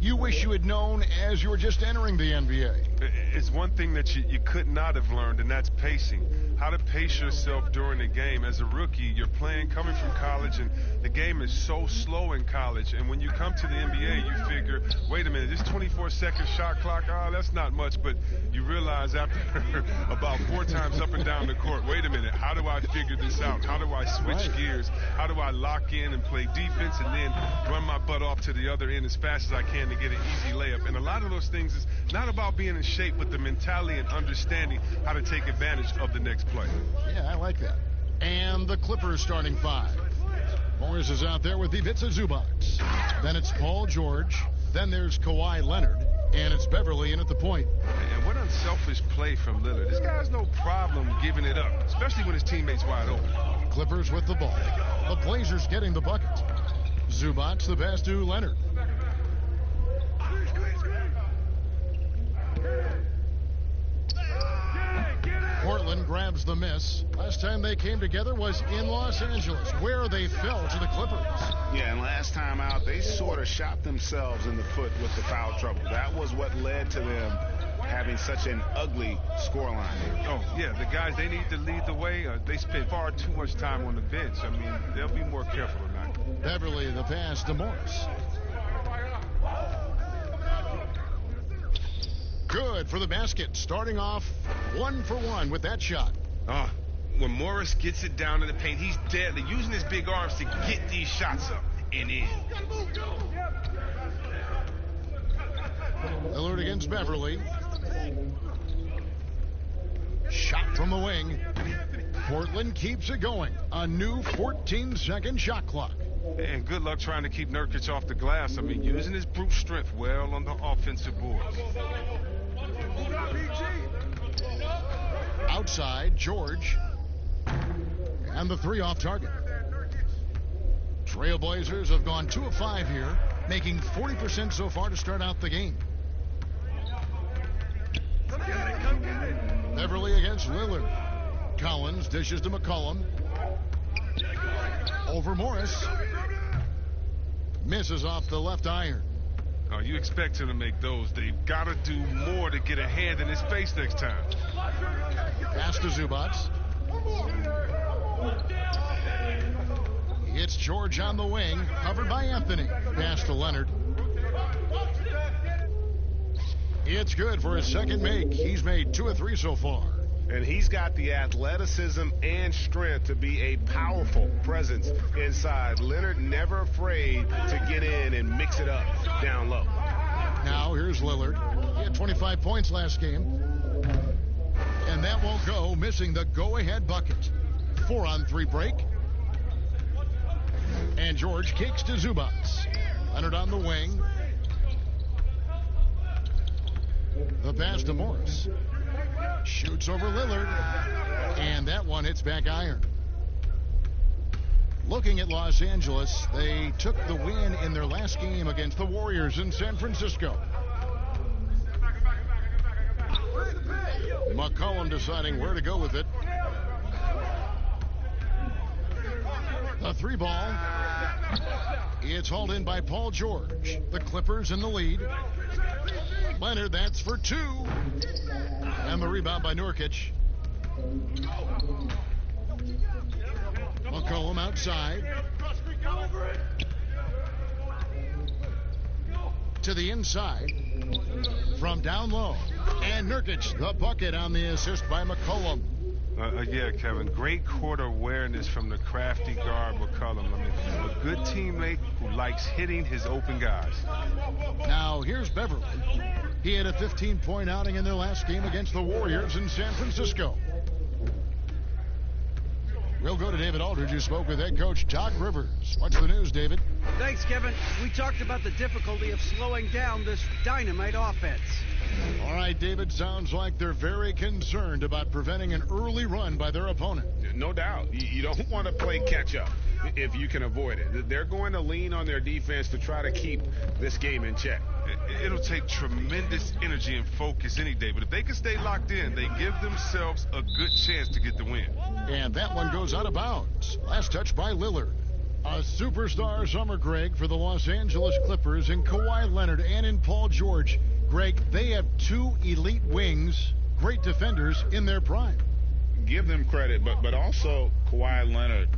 you wish you had known as you were just entering the NBA? It's one thing that you could not have learned, and that's pacing. How to pace yourself during the game. As a rookie, you're playing coming from college, and the game is so slow in college. And when you come to the NBA, you figure, wait a minute, this 24-second shot clock, that's not much. But you realize after about 4 times up and down the court, wait a minute, how do I figure this out? How do I switch gears? How do I lock in and play defense and then run my butt off to the other end as fast as I can to get an easy layup? And a lot of those things is not about being in shape, but the mentality and understanding how to take advantage of the next play. Yeah, I like that. And the Clippers starting 5. Morris is out there with Ivica Zubac. Then it's Paul George. Then there's Kawhi Leonard. And it's Beverly in at the point. And what unselfish play from Lillard. This guy has no problem giving it up, especially when his teammate's wide open. Clippers with the ball. The Blazers getting the bucket. Zubac the pass to Leonard. Portland grabs the miss. Last time they came together was in Los Angeles, where they fell to the Clippers. Yeah, and last time out, they sort of shot themselves in the foot with the foul trouble. That was what led to them having such an ugly scoreline. Oh, yeah, the guys, they need to lead the way. They spend far too much time on the bench. I mean, they'll be more careful tonight. Beverly the pass to Morris. Good for the basket, starting off 1 for 1 with that shot. When Morris gets it down to the paint, he's deadly, using his big arms to get these shots up and in. Lillard against Beverly. Shot from the wing. Portland keeps it going. A new 14-second shot clock. And good luck trying to keep Nurkic off the glass. I mean, using his brute strength well on the offensive boards. Outside, George. And the 3 off target. Trailblazers have gone 2 of 5 here, making 40% so far to start out the game. Beverly against Lillard. Collins dishes to McCollum. Over Morris. Misses off the left iron. Oh, you expect him to make those. They've got to do more to get a hand in his face next time. Pass to Zubac. It's George on the wing, covered by Anthony. Pass to Leonard. It's good for his second make. He's made 2 of 3 so far. And he's got the athleticism and strength to be a powerful presence inside. Leonard never afraid to get in and mix it up down low. Now here's Lillard. He had 25 points last game. And that won't go, missing the go-ahead bucket. 4-on-3 break. And George kicks to Zubac. Leonard on the wing. The pass to Morris. Shoots over Lillard. And that one hits back iron. Looking at Los Angeles, they took the win in their last game against the Warriors in San Francisco. McCollum deciding where to go with it. The 3 ball. It's hauled in by Paul George. The Clippers in the lead. Leonard, that's for 2. And the rebound by Nurkic. McCollum outside. To the inside. From down low. And Nurkic, the bucket on the assist by McCollum. Yeah, Kevin, great court awareness from the crafty guard McCollum. I mean, a good teammate who likes hitting his open guys. Now, here's Beverly. He had a 15-point outing in their last game against the Warriors in San Francisco. We'll go to David Aldridge, who spoke with head coach Doc Rivers. What's the news, David? Thanks, Kevin. We talked about the difficulty of slowing down this dynamite offense. All right, David, sounds like they're very concerned about preventing an early run by their opponent. No doubt. You don't want to play catch-up if you can avoid it. They're going to lean on their defense to try to keep this game in check. It'll take tremendous energy and focus any day, but if they can stay locked in, they give themselves a good chance to get the win. And that one goes out of bounds. Last touch by Lillard. A superstar summer, Greg, for the Los Angeles Clippers in Kawhi Leonard and in Paul George. Greg, they have two elite wings, great defenders in their prime. Give them credit, but also Kawhi Leonard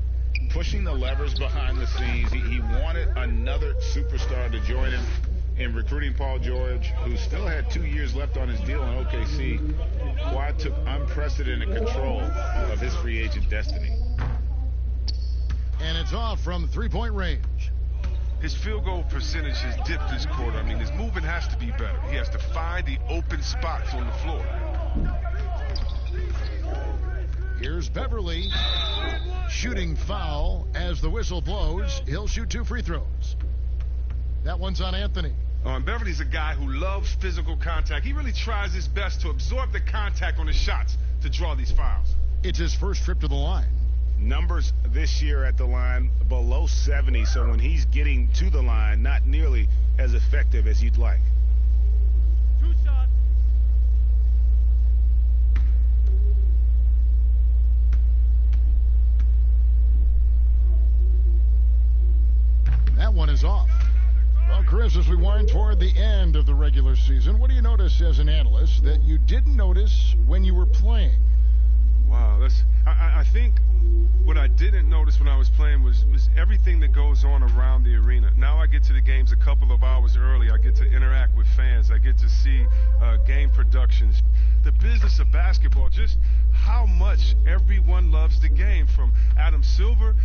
pushing the levers behind the scenes. He wanted another superstar to join him in recruiting Paul George, who still had 2 years left on his deal in OKC. Kawhi took unprecedented control of his free agent destiny. And it's off from three-point range. His field goal percentage has dipped this quarter. I mean, his movement has to be better. He has to find the open spots on the floor. Here's Beverly. Shooting foul as the whistle blows. He'll shoot 2 free throws. That one's on Anthony. And Beverly's a guy who loves physical contact. He really tries his best to absorb the contact on his shots to draw these fouls. It's his first trip to the line. Numbers this year at the line below 70, so when he's getting to the line, not nearly as effective as you'd like. 2 shots. That one is off. Well, Chris, as we wind toward the end of the regular season, what do you notice as an analyst that you didn't notice when you were playing? Wow, I think what I didn't notice when I was playing was everything that goes on around the arena. Now I get to the games a couple of hours early. I get to interact with fans. I get to see game productions. The business of basketball, just how much everyone loves the game, from Adam Silver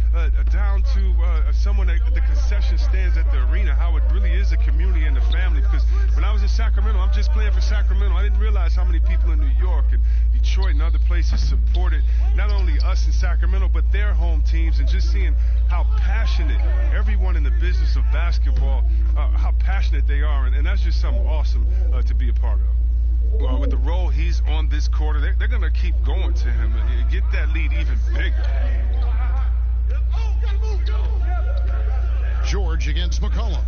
down to someone at the concession stands at the arena, how it really is a community and a family. Because when I was in Sacramento, I'm just playing for Sacramento. I didn't realize how many people in New York and Detroit and other places supported not only us in Sacramento, but their home teams, and just seeing how passionate everyone in the business of basketball, how passionate they are. And that's just something awesome to be a part of. Well, with the role he's on this quarter, they're going to keep going to him and get that lead even bigger. George against McCollum.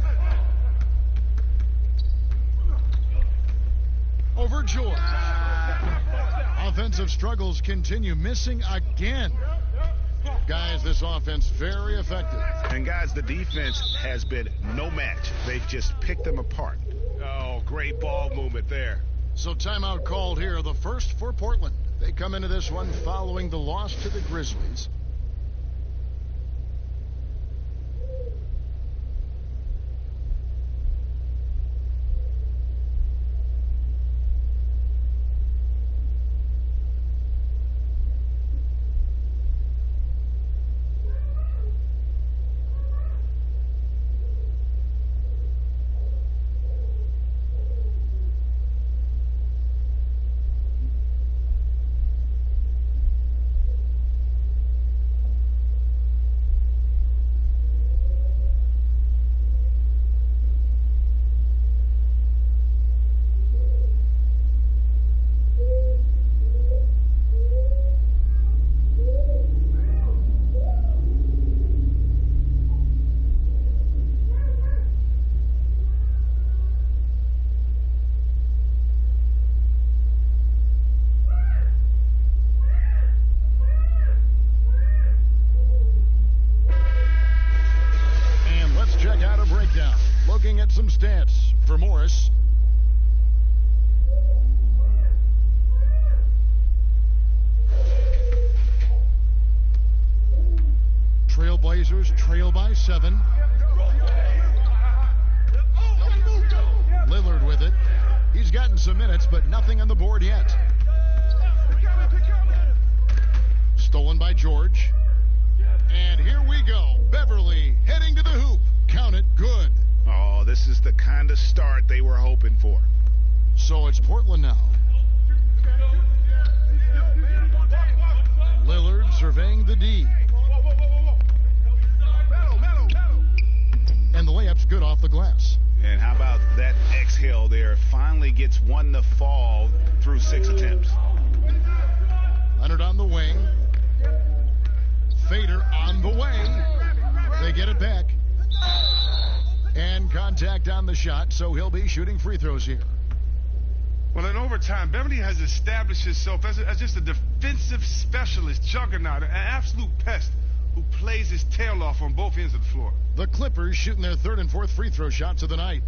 Over George. Offensive struggles continue, missing again. Guys, this offense very effective. And guys, the defense has been no match. They've just picked them apart. Oh, great ball movement there. So timeout called here, the first for Portland. They come into this one following the loss to the Grizzlies. Looking at some stats for Morris. Trailblazers trail by 7. Lillard with it. He's gotten some minutes, but nothing on the board yet. Stolen by George. And here we go. Beverly heading to the hoop. Count it, good. Oh, this is the kind of start they were hoping for. So it's Portland now. Lillard surveying the D. And the layup's good off the glass. And how about that exhale there? Finally gets one to fall through 6 attempts. Leonard on the wing. Fader on the way. They get it back. And contact on the shot, so he'll be shooting free throws here. Well, in overtime, Beverly has established himself as just a defensive specialist, juggernaut, an absolute pest who plays his tail off on both ends of the floor. The Clippers shooting their third and fourth free throw shots of the night.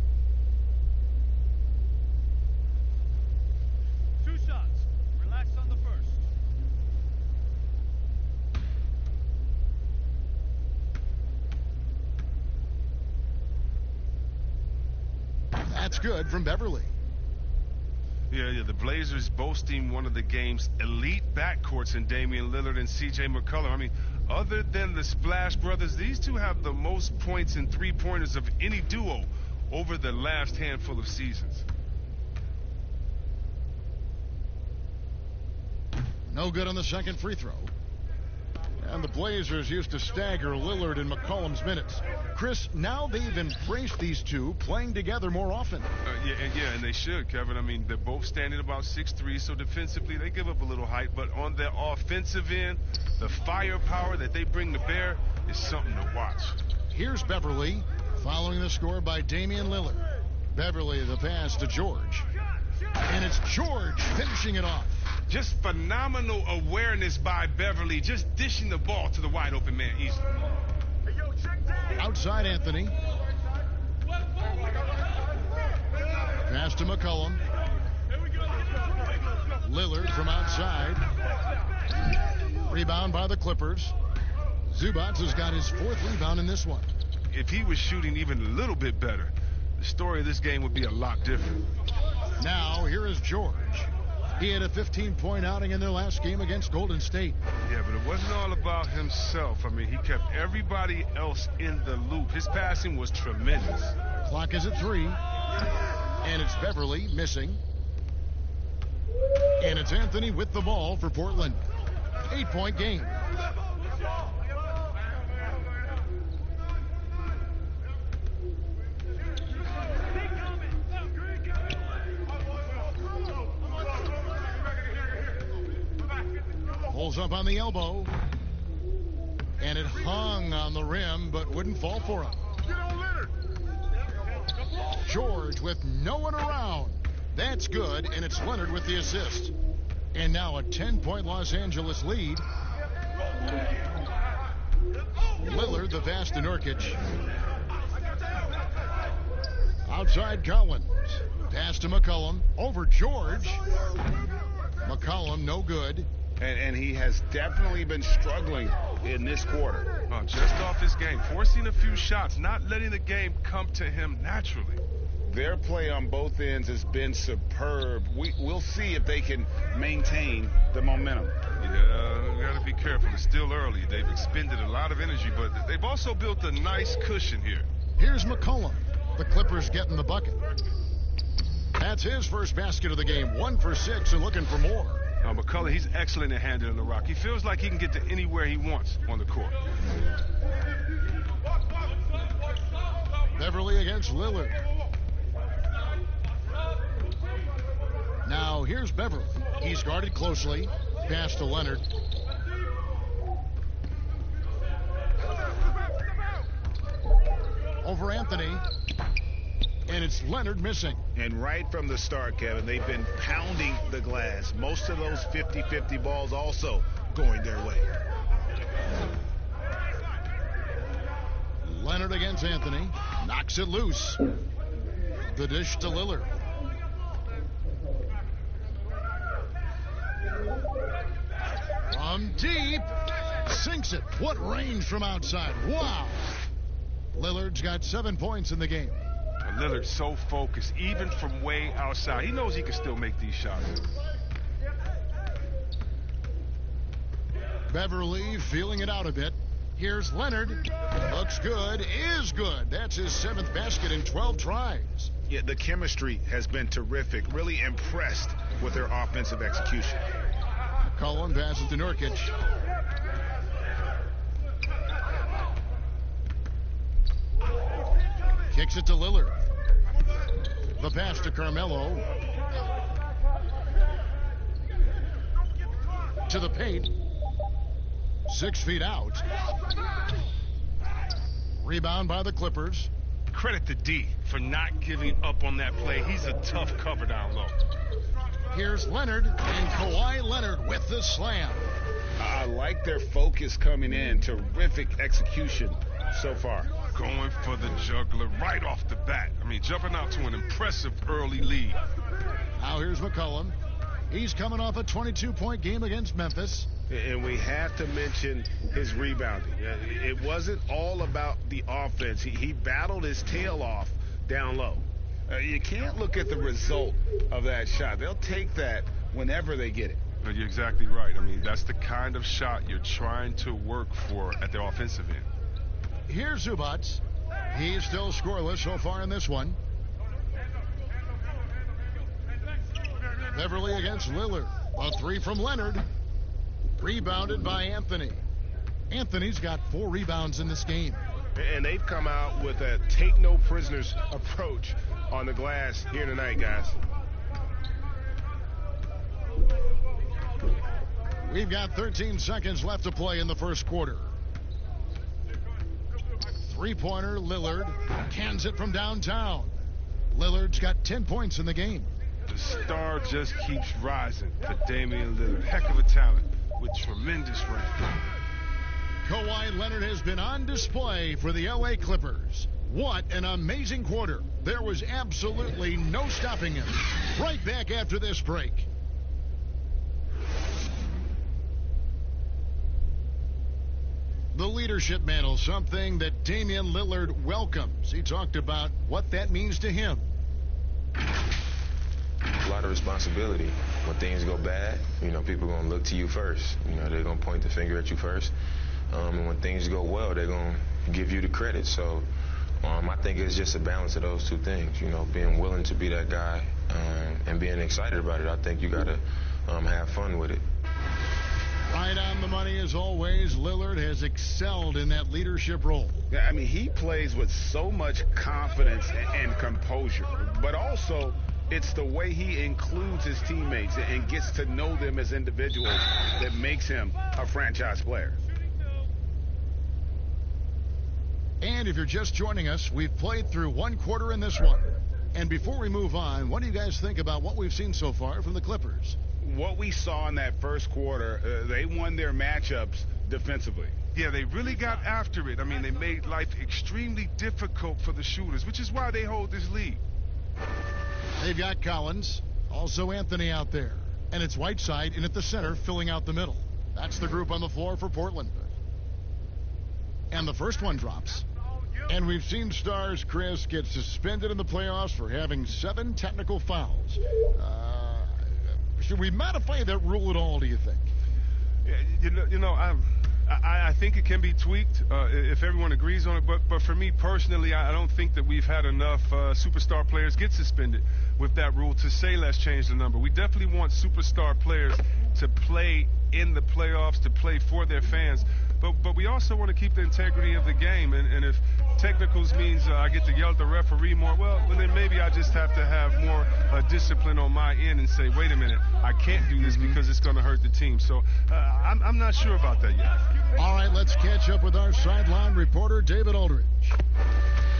2 shots. Relax on the first. That's good from Beverly. Yeah, the Blazers boasting one of the game's elite backcourts in Damian Lillard and C.J. McCollum. I mean, other than the Splash Brothers, these two have the most points in three-pointers of any duo over the last handful of seasons. No good on the second free throw. And the Blazers used to stagger Lillard and McCollum's minutes. Chris, now they've embraced these two playing together more often. Yeah, and they should, Kevin. I mean, they're both standing about 6'3", so defensively they give up a little height. But on their offensive end, the firepower that they bring to bear is something to watch. Here's Beverly, following the score by Damian Lillard. Beverly, the pass to George. And it's George finishing it off. Just phenomenal awareness by Beverly, just dishing the ball to the wide open man easily. Outside Anthony. Pass to McCollum. Lillard from outside. Rebound by the Clippers. Zubac has got his fourth rebound in this one. If he was shooting even a little bit better, the story of this game would be a lot different. Now, here is George. He had a 15-point outing in their last game against Golden State. Yeah, but it wasn't all about himself. I mean, he kept everybody else in the loop. His passing was tremendous. Clock is at 3. And it's Beverly missing. And it's Anthony with the ball for Portland. 8-point game. Pulls up on the elbow. And it hung on the rim, but wouldn't fall for him. George with no one around. That's good, and it's Leonard with the assist. And now a 10-point Los Angeles lead. Lillard, the pass to Nurkic. Outside Collins. Pass to McCollum. Over George. McCollum, no good. And he has definitely been struggling in this quarter. Just off his game, forcing a few shots, not letting the game come to him naturally. Their play on both ends has been superb. We'll see if they can maintain the momentum. Yeah, we got to be careful. It's still early. They've expended a lot of energy, but they've also built a nice cushion here. Here's McCollum. The Clippers getting the bucket. That's his first basket of the game. 1 for 6 and looking for more. Now, McCullough, he's excellent at handling the rock. He feels like he can get to anywhere he wants on the court. Beverly against Lillard. Now, here's Beverly. He's guarded closely. Pass to Leonard. Over Anthony. And it's Leonard missing. And right from the start, Kevin, they've been pounding the glass. Most of those 50-50 balls also going their way. Leonard against Anthony. Knocks it loose. The dish to Lillard. From deep. Sinks it. What range from outside. Wow. Lillard's got 7 points in the game. Lillard's so focused, even from way outside. He knows he can still make these shots. Beverly feeling it out a bit. Here's Leonard. Looks good, is good. That's his 7th basket in 12 tries. Yeah, the chemistry has been terrific. Really impressed with their offensive execution. McCollum passes to Nurkic. Kicks it to Lillard. The pass to Carmelo. To the paint. 6 feet out. Rebound by the Clippers. Credit to D for not giving up on that play. He's a tough cover down low. Here's Leonard, and Kawhi Leonard with the slam. I like their focus coming in. Terrific execution so far. Going for the juggler right off the bat. I mean, jumping out to an impressive early lead. Now here's McCollum. He's coming off a 22-point game against Memphis. And we have to mention his rebounding. It wasn't all about the offense. He battled his tail off down low. You can't look at the result of that shot. They'll take that whenever they get it. But you're exactly right. I mean, that's the kind of shot you're trying to work for at the offensive end. Here's Zubac. He's still scoreless so far in this one. Beverly against Lillard. A three from Leonard. Rebounded by Anthony. Anthony's got 4 rebounds in this game. And they've come out with a take-no-prisoners approach on the glass here tonight, guys. We've got 13 seconds left to play in the first quarter. Three-pointer, Lillard cans it from downtown. Lillard's got 10 points in the game. The star just keeps rising for Damian Lillard. Heck of a talent with tremendous range. Kawhi Leonard has been on display for the LA Clippers. What an amazing quarter. There was absolutely no stopping him. Right back after this break. The leadership mantle, something that Damian Lillard welcomes. He talked about what that means to him. A lot of responsibility. When things go bad, people are going to look to you first. They're going to point the finger at you first. And when things go well, they're going to give you the credit. So I think it's just a balance of those two things, being willing to be that guy and being excited about it. I think you got to have fun with it. Right on the money as always. Lillard has excelled in that leadership role. Yeah, I mean, he plays with so much confidence and composure, but also it's the way he includes his teammates and gets to know them as individuals that makes him a franchise player. And if you're just joining us, we've played through one quarter in this one. And before we move on, what do you guys think about what we've seen so far from the Clippers? What we saw in that first quarter, they won their matchups defensively. Yeah, they really got after it. I mean, they made life extremely difficult for the shooters, which is why they hold this lead. They've got Collins, also Anthony out there. And it's Whiteside in at the center, filling out the middle. That's the group on the floor for Portland. And the first one drops. And we've seen stars, Chris, get suspended in the playoffs for having 7 technical fouls. Should we modify that rule at all, do you think? I think it can be tweaked if everyone agrees on it. But for me personally, I don't think that we've had enough superstar players get suspended with that rule to say let's change the number. We definitely want superstar players to play in the playoffs, to play for their fans. But we also want to keep the integrity of the game. And if technicals means I get to yell at the referee more, well, then maybe I just have to have more discipline on my end and say, wait a minute, I can't do this because it's going to hurt the team. So I'm not sure about that yet. All right, let's catch up with our sideline reporter, David Aldridge.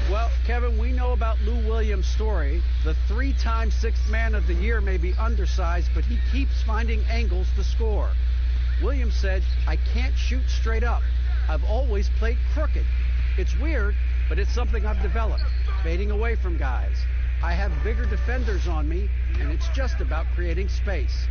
Well, Kevin, we know about Lou Williams' story. The 3-time Sixth Man of the Year may be undersized, but he keeps finding angles to score. Williams said, I can't shoot straight up. I've always played crooked. It's weird, but it's something I've developed, fading away from guys. I have bigger defenders on me, and it's just about creating space.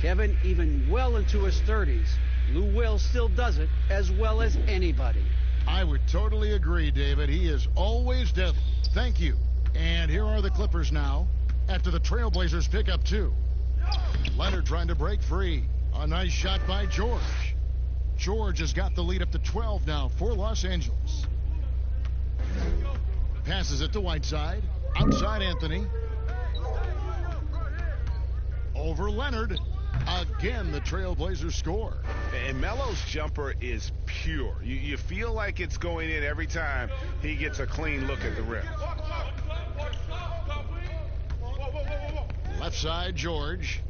Kevin, even well into his 30s, Lou Will still does it as well as anybody. I would totally agree, David. He is always deadly. Thank you. And here are the Clippers now after the Trailblazers pick up 2. Leonard trying to break free. A nice shot by George. George has got the lead up to 12 now for Los Angeles. Passes it to Whiteside. Outside Anthony. Over Leonard. Again, the Trailblazers score. And Melo's jumper is pure. You feel like it's going in every time he gets a clean look at the rim. Left side, George.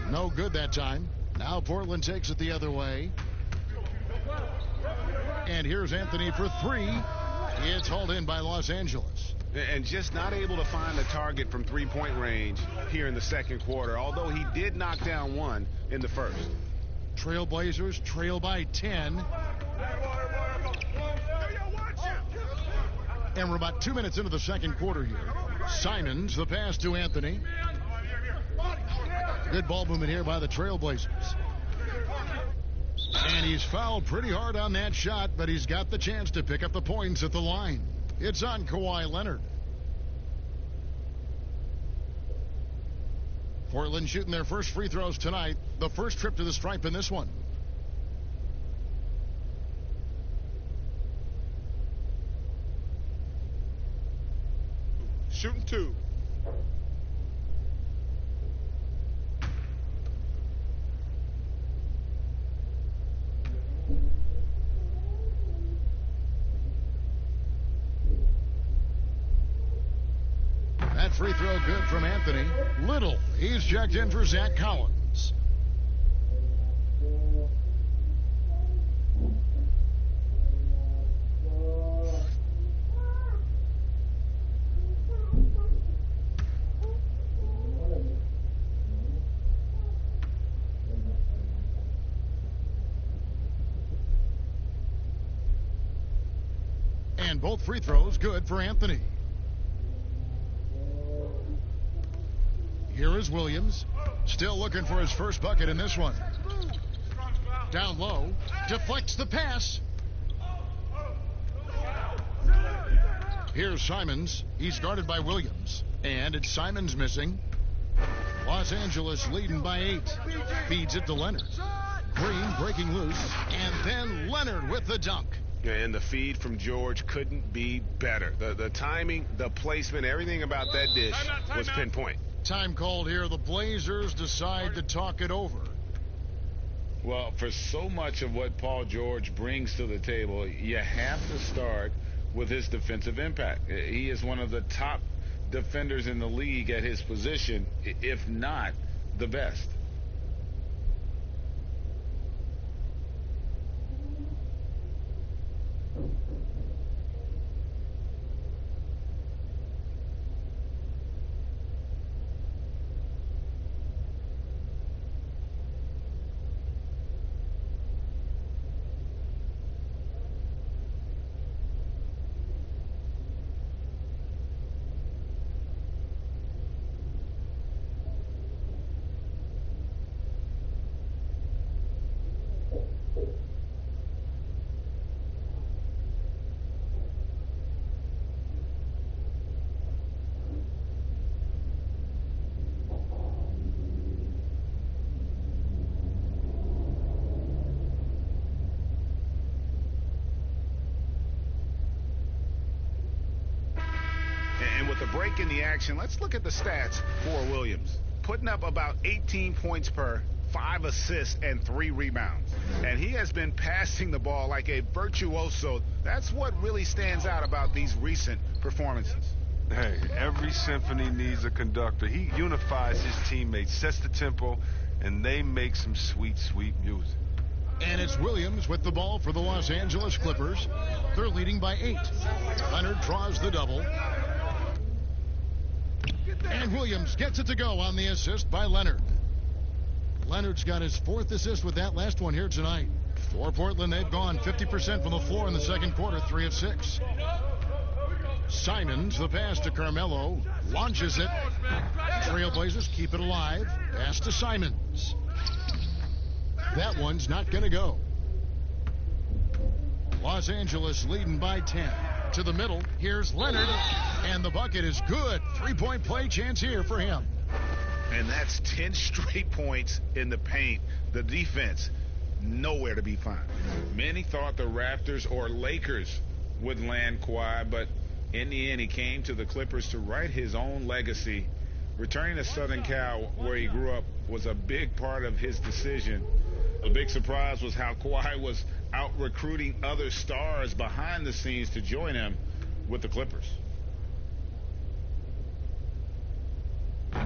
No good that time. Now Portland takes it the other way. And here's Anthony for 3. It's hauled in by Los Angeles. And just not able to find the target from 3-point range here in the second quarter, although he did knock down one in the first. Trailblazers trail by 10. And we're about 2 minutes into the second quarter here. Simons, the pass to Anthony. Good ball movement here by the Trailblazers. And he's fouled pretty hard on that shot, but he's got the chance to pick up the points at the line. It's on Kawhi Leonard. Portland shooting their first free throws tonight. The first trip to the stripe in this one. Shooting two. That free throw good from Anthony. Little, he's checked in for Zach Collins. And both free throws good for Anthony. Here is Williams, still looking for his first bucket in this one. Down low, deflects the pass. Here's Simons. He's guarded by Williams. And it's Simons missing. Los Angeles leading by 8. Feeds it to Leonard. Green breaking loose. And then Leonard with the dunk. And the feed from George couldn't be better. The timing, the placement, everything about that dish was pinpoint. Time called here. The Blazers decide to talk it over. Well, for so much of what Paul George brings to the table, you have to start with his defensive impact. He is one of the top defenders in the league at his position, if not the best. And with a break in the action, let's look at the stats for Williams. Putting up about 18 points per, 5 assists, and 3 rebounds. And he has been passing the ball like a virtuoso. That's what really stands out about these recent performances. Hey, every symphony needs a conductor. He unifies his teammates, sets the tempo, and they make some sweet, sweet music. And it's Williams with the ball for the Los Angeles Clippers. They're leading by 8. Leonard draws the double. And Williams gets it to go on the assist by Leonard. Leonard's got his 4th assist with that last one here tonight. For Portland, they've gone 50% from the floor in the second quarter, 3 of 6. Simons, the pass to Carmelo, launches it. Trailblazers keep it alive. Pass to Simons. That one's not going to go. Los Angeles leading by 10. To the middle, here's Leonard, and the bucket is good. 3-point play chance here for him. And that's 10 straight points in the paint. The defense, nowhere to be found. Many thought the Raptors or Lakers would land Kawhi, but in the end, he came to the Clippers to write his own legacy. Returning to Southern Cal, where he grew up, was a big part of his decision. The big surprise was how Kawhi was out recruiting other stars behind the scenes to join him with the Clippers.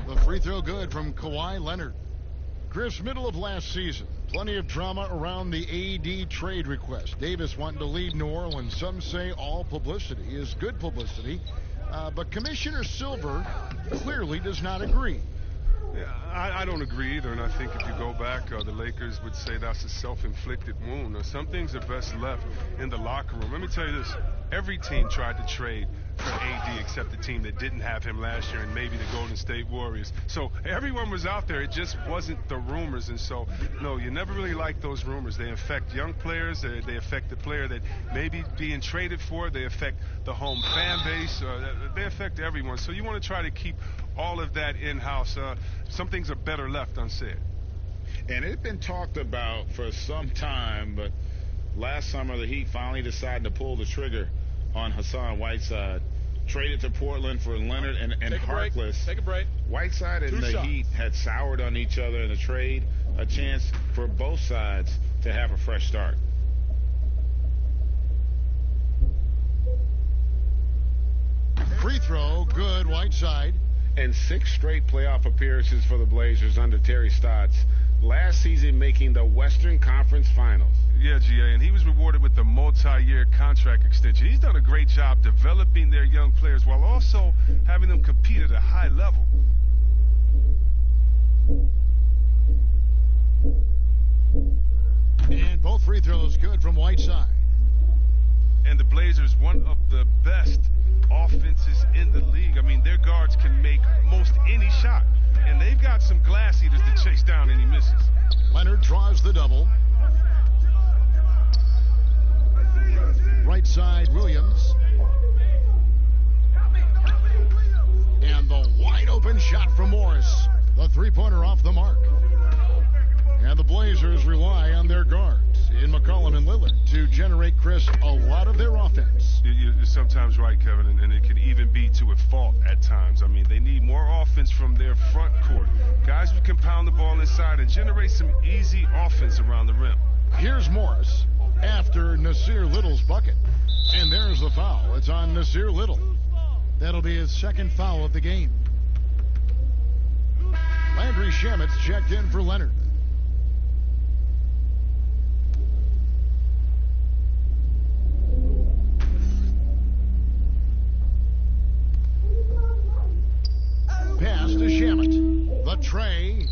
The free throw good from Kawhi Leonard. Chris, middle of last season, plenty of drama around the AD trade request. Davis wanting to leave New Orleans. Some say all publicity is good publicity, but Commissioner Silver clearly does not agree. Yeah, I don't agree either, and I think if you go back, the Lakers would say that's a self-inflicted wound. Some things are best left in the locker room. Let me tell you this. Every team tried to trade for AD except the team that didn't have him last year and maybe the Golden State Warriors. So everyone was out there. It just wasn't the rumors. And so, no, you never really like those rumors. They affect young players. They affect the player that may be being traded for. They affect the home fan base. They affect everyone. So you want to try to keep all of that in-house. Some things are better left unsaid. And it's been talked about for some time, but last summer the Heat finally decided to pull the trigger on Hassan Whiteside. Traded to Portland for Leonard and Harkless. Take a break. Whiteside and the Heat had soured on each other in the trade. A chance for both sides to have a fresh start. Free throw, good, Whiteside. And 6 straight playoff appearances for the Blazers under Terry Stotts. Last season making the Western Conference Finals. Yeah, GA, and he was rewarded with the multi-year contract extension. He's done a great job developing their young players while also having them compete at a high level. And both free throws good from Whiteside. And the Blazers, one of the best offenses in the league. I mean, their guards can make most any shot. And they've got some glass eaters to chase down any misses. Leonard draws the double. Right side, Williams. And the wide open shot from Morris. The three-pointer off the mark. And the Blazers rely on their guards in McCollum and Lillard to generate, Chris, a lot of their offense. You're sometimes right, Kevin, and it can even be to a fault at times. I mean, they need more offense from their front court. Guys who can pound the ball inside and generate some easy offense around the rim. Here's Morris after Nasir Little's bucket. And there's the foul. It's on Nasir Little. That'll be his second foul of the game. Landry Shamit's checked in for Leonard. Pass to Shamet. The tray.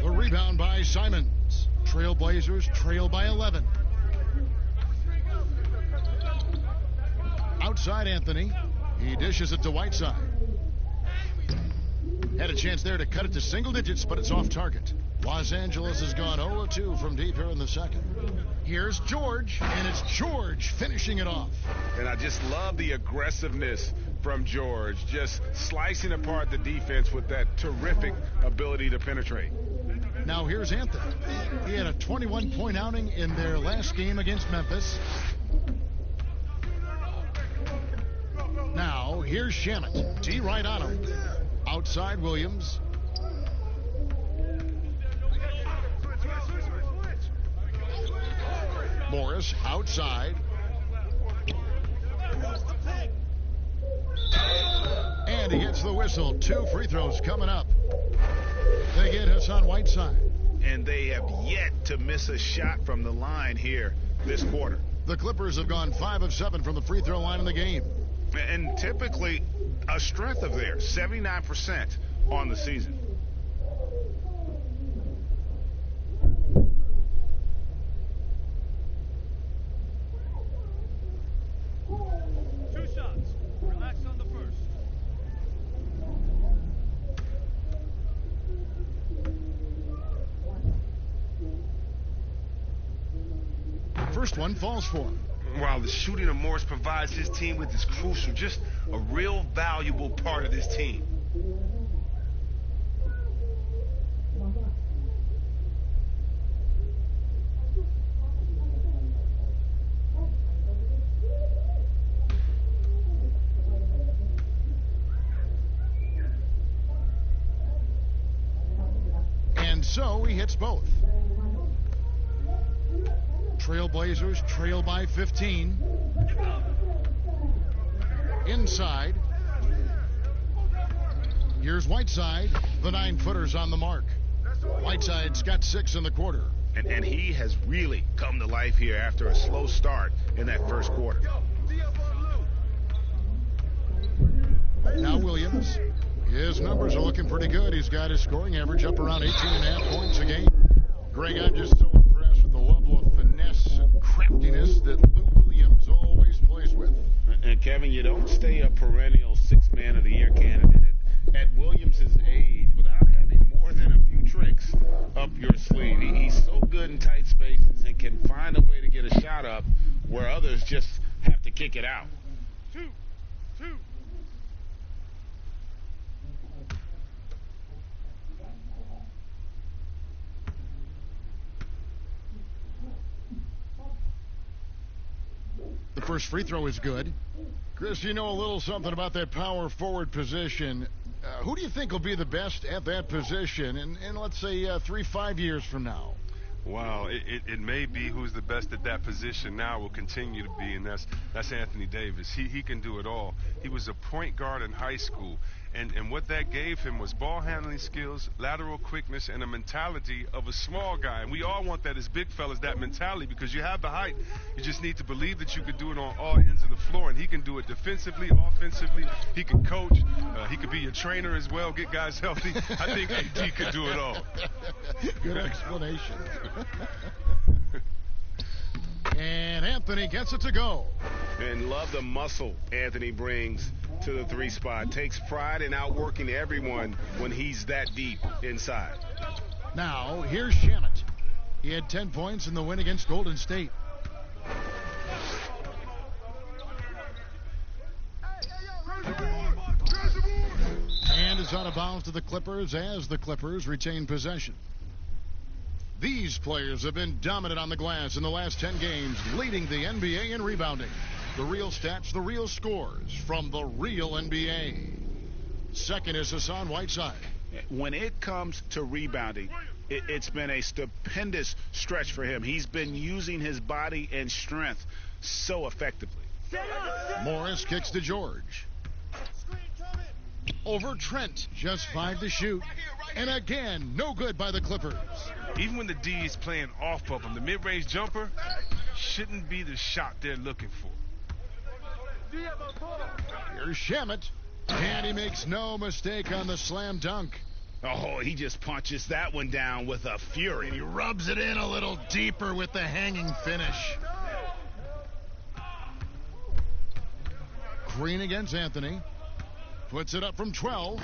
The rebound by Simons. Trailblazers trail by 11. Outside Anthony. He dishes it to Whiteside. Had a chance there to cut it to single digits, but it's off target. Los Angeles has gone 0-2 from deep here in the second. Here's George, and it's George finishing it off. And I just love the aggressiveness from George, just slicing apart the defense with that terrific ability to penetrate. Now here's Anthony. He had a 21-point outing in their last game against Memphis. Now here's Shamet. T right on him. Outside Williams. Morris outside. And he gets the whistle. 2 free throws coming up. They get Hassan Whiteside. And they have yet to miss a shot from the line here this quarter. The Clippers have gone 5 of 7 from the free throw line in the game. And typically a strength of theirs, 79% on the season. Two shots. Relax on the first. First one falls for him. While the shooting of Morris provides his team with is crucial, just a real valuable part of this team. And so he hits both. Trailblazers trail by 15. Inside. Here's Whiteside. The 9-footer's on the mark. Whiteside's got 6 in the quarter. And he has really come to life here after a slow start in that first quarter. Now Williams. His numbers are looking pretty good. He's got his scoring average up around 18.5 points a game. Greg, I'm just so impressed with the level of finesse and craftiness that Lou Williams always plays with. And Kevin, you don't stay a perennial Sixth Man of the Year candidate at Williams' age without having more than a few tricks up your sleeve. He's so good in tight spaces and can find a way to get a shot up where others just have to kick it out. 2. The first free throw is good. Chris, you know a little something about that power forward position. Who do you think will be the best at that position in let's say 3-5 years from now? Wow, it may be who's the best at that position now will continue to be, and that's Anthony Davis. He can do it all. He was a point guard in high school, and what that gave him was ball handling skills, lateral quickness, and a mentality of a small guy. And we all want that as big fellas, that mentality, because you have the height. You just need to believe that you can do it on all ends of the floor, and he can do it defensively, offensively. He can coach. He could be your trainer as well, get guys healthy. I think AD could do it all. Good explanation. And Anthony gets it to go. And love the muscle Anthony brings to the three spot. Takes pride in outworking everyone when he's that deep inside. Now, here's Shamet. He had 10 points in the win against Golden State. And is out of bounds to the Clippers as the Clippers retain possession. These players have been dominant on the glass in the last 10 games, leading the NBA in rebounding. The real stats, the real scores from the real NBA. Second is Hassan Whiteside. When it comes to rebounding, it's been a stupendous stretch for him. He's been using his body and strength so effectively. Morris kicks to George. Over Trent, just 5 to shoot. And again, no good by the Clippers. Even when the D is playing off of him, the mid-range jumper shouldn't be the shot they're looking for. Here's Shamet, and he makes no mistake on the slam dunk. Oh, he just punches that one down with a fury. He rubs it in a little deeper with the hanging finish. Green against Anthony. Puts it up from 12,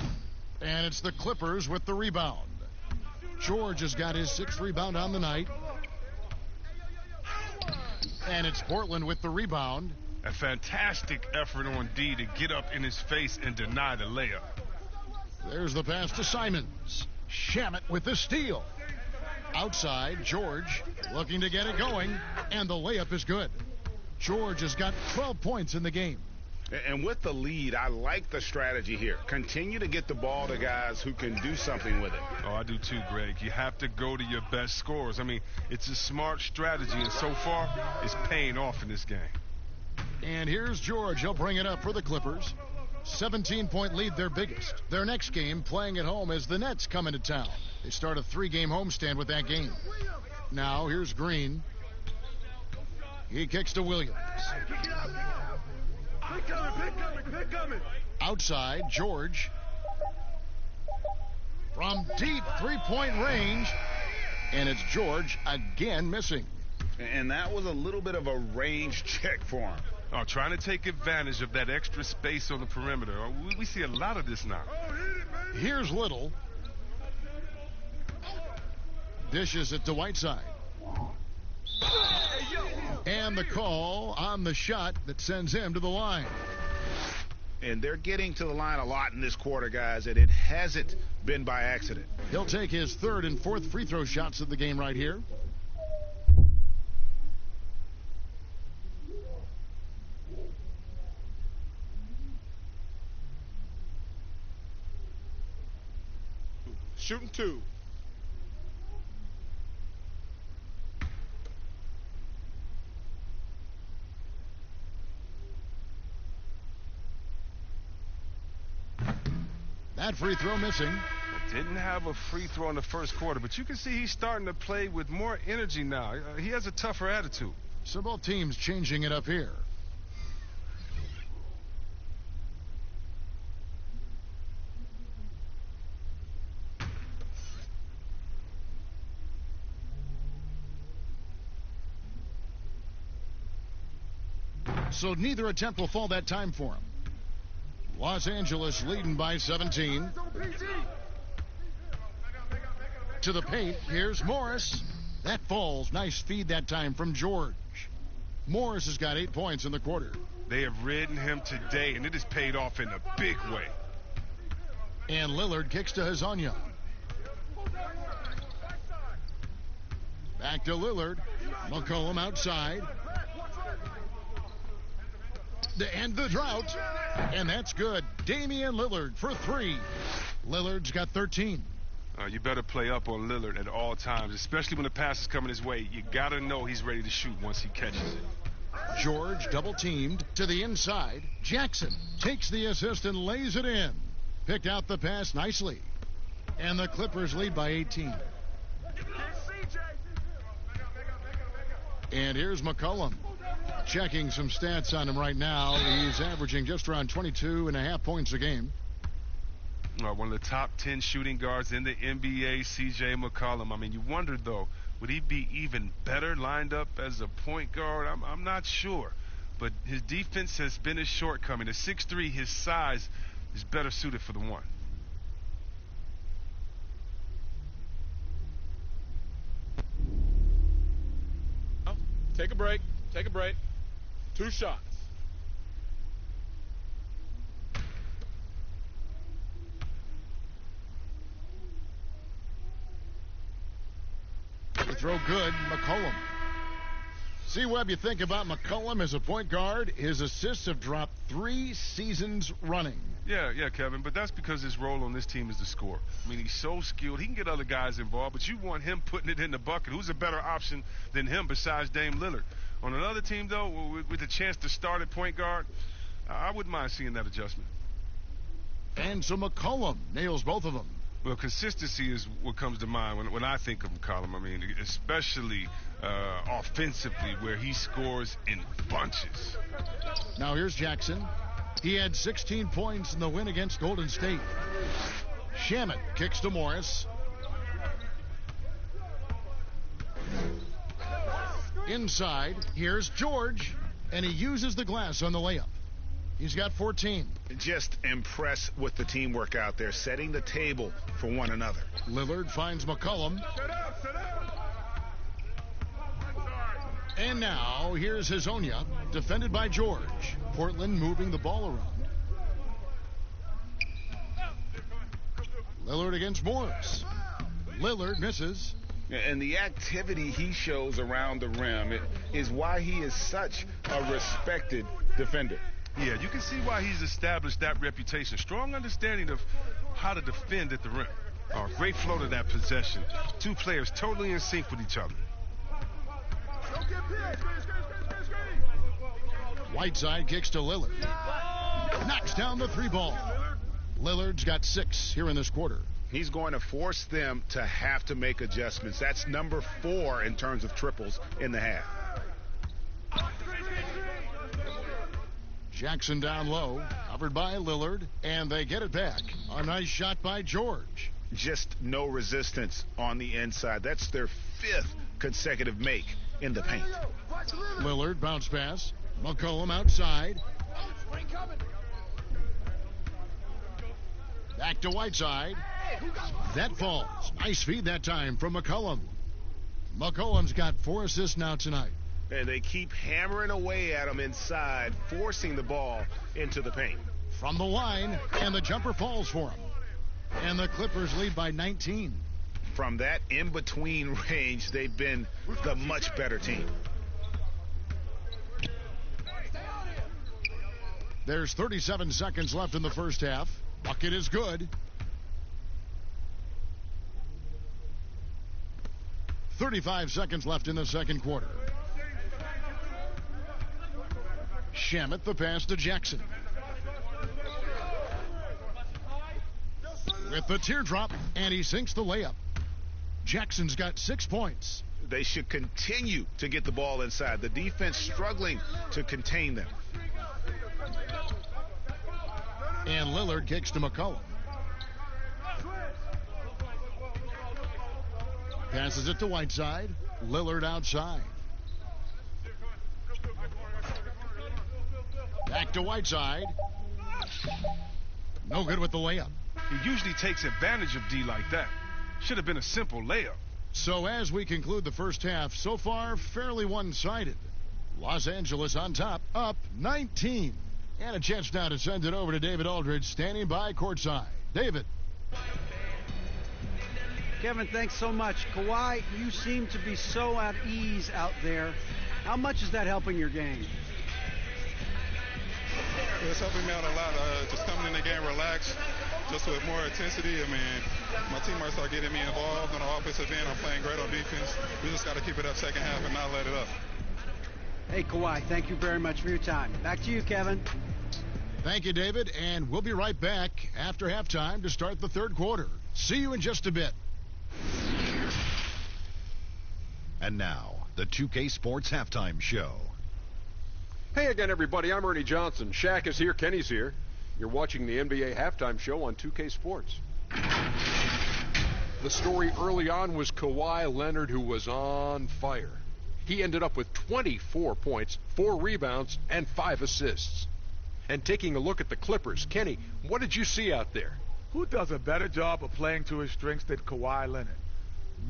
and it's the Clippers with the rebound. George has got his 6th rebound on the night. And it's Portland with the rebound. A fantastic effort on D to get up in his face and deny the layup. There's the pass to Simons. Shamet with the steal. Outside, George looking to get it going, and the layup is good. George has got 12 points in the game. And with the lead, I like the strategy here. Continue to get the ball to guys who can do something with it. Oh, I do too, Greg. You have to go to your best scorers. I mean, it's a smart strategy, and so far, it's paying off in this game. And here's George. He'll bring it up for the Clippers. 17-point lead, their biggest. Their next game, playing at home, as the Nets come into town. They start a 3-game homestand with that game. Now, here's Green. He kicks to Williams. Outside, George. From deep 3-point range. And it's George again missing. And that was a little bit of a range check for him. Oh, trying to take advantage of that extra space on the perimeter. We see a lot of this now. Here's Little. Dishes it to Whiteside. And the call on the shot that sends him to the line. And they're getting to the line a lot in this quarter, guys, and it hasn't been by accident. He'll take his 3rd and 4th free throw shots of the game right here. Shooting 2. That free throw missing. Didn't have a free throw in the first quarter, but you can see he's starting to play with more energy now. He has a tougher attitude. So both teams changing it up here. so neither attempt will fall that time for him. Los Angeles leading by 17. To the paint, here's Morris. That falls. Nice feed that time from George. Morris has got 8 points in the quarter. They have ridden him today, and it has paid off in a big way. And Lillard kicks to Hazonia. Back to Lillard. McCollum outside. To end the drought. And that's good. Damian Lillard for 3. Lillard's got 13. You better play up on Lillard at all times, especially when the pass is coming his way. You got to know he's ready to shoot once he catches it. George double teamed to the inside. Jackson takes the assist and lays it in. Picked out the pass nicely. And the Clippers lead by 18. And here's McCollum. Checking some stats on him right now. He's averaging just around 22.5 points a game. One of the top 10 shooting guards in the NBA, C.J. McCollum. I mean, you wondered, though, would he be even better lined up as a point guard? I'm not sure. But his defense has been his shortcoming. At 6'3", his size is better suited for the one. Take a break. Take a break. 2 shots. The throw good, McCollum. See, Webb, you think about McCollum as a point guard. His assists have dropped 3 seasons running. Yeah, Kevin, but that's because his role on this team is to score. I mean, he's so skilled. He can get other guys involved, but you want him putting it in the bucket. Who's a better option than him besides Dame Lillard? On another team, though, with a chance to start at point guard, I wouldn't mind seeing that adjustment. And so McCollum nails both of them. Well, consistency is what comes to mind when I think of McCollum. I mean, especially offensively, where he scores in bunches. Now here's Jackson. He had 16 points in the win against Golden State. Shamet kicks to Morris. Inside, here's George, and he uses the glass on the layup. He's got 14. Just impressed with the teamwork out there, setting the table for one another. Lillard finds McCollum. And now, here's Hazonia, defended by George. Portland moving the ball around. Lillard against Morris. Lillard misses. And the activity he shows around the rim is why he is such a respected defender. Yeah, you can see why he's established that reputation. Strong understanding of how to defend at the rim. Great flow to that possession. 2 players totally in sync with each other. Whiteside kicks to Lillard. Knocks down the 3 ball. Lillard's got 6 here in this quarter. He's going to force them to have to make adjustments. That's number 4 in terms of triples in the half. Jackson down low, covered by Lillard, and they get it back. A nice shot by George. Just no resistance on the inside. That's their 5th consecutive make in the paint. Lillard bounce pass. McCollum outside. Back to Whiteside. That falls. Nice feed that time from McCollum. McCollum's got 4 assists now tonight. And they keep hammering away at him inside, forcing the ball into the paint. From the line, and the jumper falls for him. And the Clippers lead by 19. From that in-between range, they've been the much better team. There's 37 seconds left in the first half. Bucket is good. 35 seconds left in the second quarter. Shamet the pass to Jackson. With the teardrop, and he sinks the layup. Jackson's got 6 points. They should continue to get the ball inside. The defense struggling to contain them. And Lillard kicks to McCollum. Passes it to Whiteside. Lillard outside. Back to Whiteside. No good with the layup. He usually takes advantage of D like that. Should have been a simple layup. So as we conclude the first half, so far fairly one-sided. Los Angeles on top, up 19. And a chance now to send it over to David Aldridge, standing by courtside. David. Kevin, thanks so much. Kawhi, you seem to be so at ease out there. How much is that helping your game? It's helping me out a lot. Just coming in the game relaxed, just with more intensity. I mean, my teammates are getting me involved on the offensive end. I'm playing great on defense. We just got to keep it up second half and not let it up. Hey, Kawhi, thank you very much for your time. Back to you, Kevin. Thank you, David, and we'll be right back after halftime to start the third quarter. See you in just a bit. And now, the 2K Sports Halftime Show. Hey again, everybody. I'm Ernie Johnson. Shaq is here. Kenny's here. You're watching the NBA Halftime Show on 2K Sports. The story early on was Kawhi Leonard, who was on fire. He ended up with 24 points, 4 rebounds, and 5 assists. And taking a look at the Clippers, Kenny, what did you see out there? Who does a better job of playing to his strengths than Kawhi Leonard?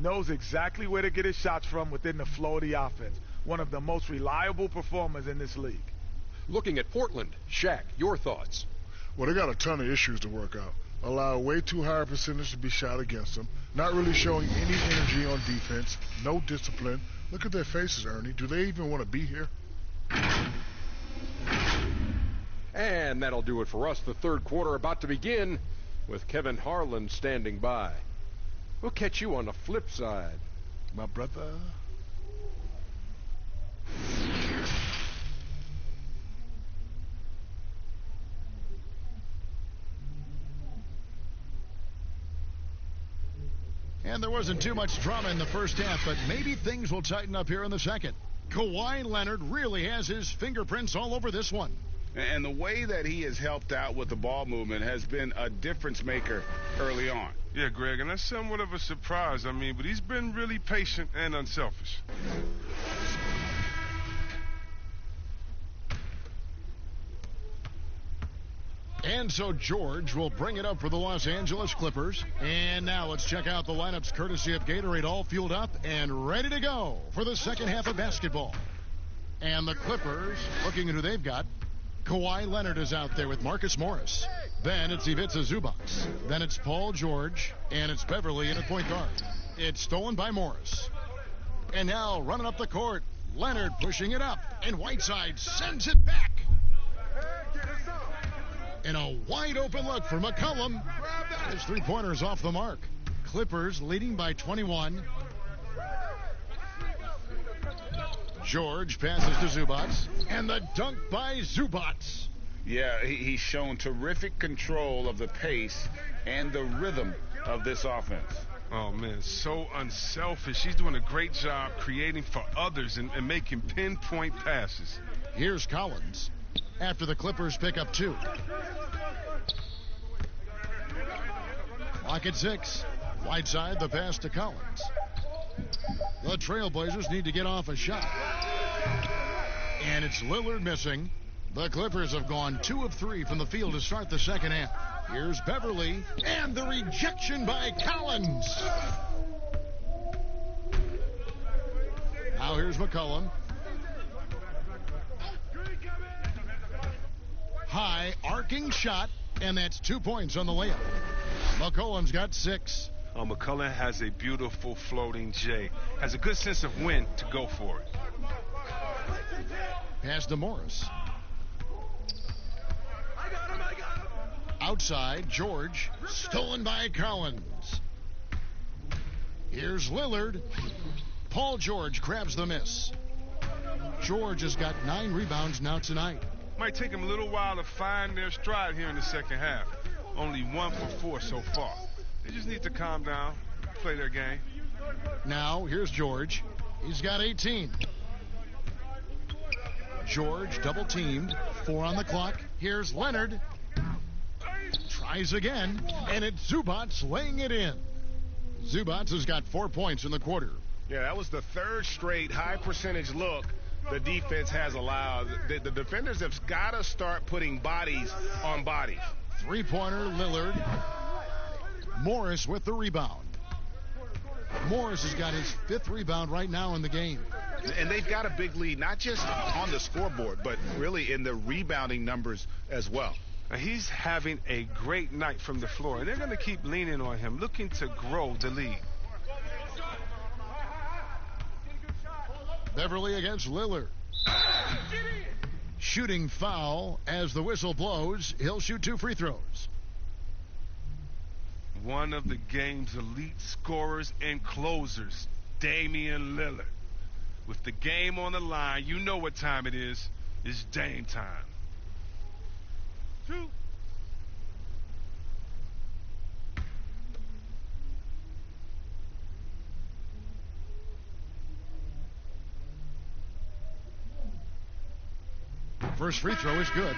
Knows exactly where to get his shots from within the flow of the offense. One of the most reliable performers in this league. Looking at Portland, Shaq, your thoughts? Well, they got a ton of issues to work out. Allow way too high a percentage to be shot against them. Not really showing any energy on defense. No discipline. Look at their faces, Ernie. Do they even want to be here? And that'll do it for us. The third quarter about to begin with Kevin Harlan standing by. We'll catch you on the flip side, my brother. And there wasn't too much drama in the first half, but maybe things will tighten up here in the second. Kawhi Leonard really has his fingerprints all over this one. And the way that he has helped out with the ball movement has been a difference maker early on. Yeah, Greg, and that's somewhat of a surprise. I mean, but he's been really patient and unselfish. And so George will bring it up for the Los Angeles Clippers. And now let's check out the lineups courtesy of Gatorade, all fueled up and ready to go for the second half of basketball. And the Clippers, looking at who they've got, Kawhi Leonard is out there with Marcus Morris. Then it's Ivica Zubac. Then it's Paul George. And it's Beverly in at point guard. It's stolen by Morris. And now running up the court, Leonard pushing it up. And Whiteside sends it back. And a wide open look for McCollum. His three-pointer's off the mark. Clippers leading by 21. George passes to Zubac. And the dunk by Zubac. Yeah, he's shown terrific control of the pace and the rhythm of this offense. Oh, man, so unselfish. He's doing a great job creating for others and making pinpoint passes. Here's Collins after the Clippers pick up 2. Clock at 6. Whiteside, the pass to Collins. The Trailblazers need to get off a shot. And it's Lillard missing. The Clippers have gone 2 of 3 from the field to start the second half. Here's Beverly, and the rejection by Collins. Now here's McCollum. High arcing shot, and that's 2 points on the layup. McCollum's got 6. McCollum has a beautiful floating J. Has a good sense of when to go for it. Pass to Morris. Outside, George, stolen by Collins. Here's Lillard. Paul George grabs the miss. George has got 9 rebounds now tonight. Might take him a little while to find their stride here in the second half. Only 1 for 4 so far. They just need to calm down, play their game. Now, here's George. He's got 18. George double-teamed. 4 on the clock. Here's Leonard. Tries again, and it's Zubac laying it in. Zubac has got 4 points in the quarter. Yeah, that was the third straight high-percentage look the defense has allowed. The defenders have got to start putting bodies on bodies. Three-pointer, Lillard. Morris with the rebound. Morris has got his 5th rebound right now in the game. And they've got a big lead, not just on the scoreboard, but really in the rebounding numbers as well. He's having a great night from the floor, and they're going to keep leaning on him, looking to grow the lead. Beverly against Lillard. Shooting foul as the whistle blows. He'll shoot 2 free throws. One of the game's elite scorers and closers, Damian Lillard. With the game on the line, you know what time it is. It's Dame time. 2. First free throw is good.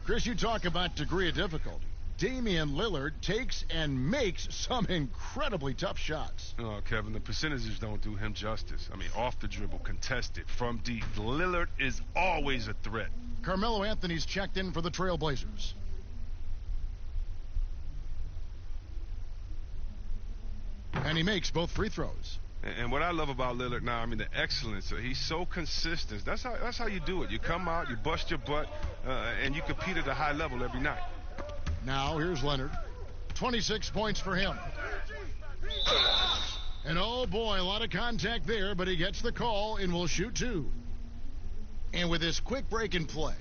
Chris, you talk about degree of difficulty. Damian Lillard takes and makes some incredibly tough shots. Oh, Kevin, the percentages don't do him justice. I mean, off the dribble, contested, from deep. Lillard is always a threat. Carmelo Anthony's checked in for the Trailblazers. And he makes both free throws. And what I love about Lillard now, I mean, the excellence. He's so consistent. That's how you do it. You come out, you bust your butt, and you compete at a high level every night. Now, here's Leonard. 26 points for him. And oh boy, a lot of contact there, but he gets the call and will shoot 2. And with this quick break in play,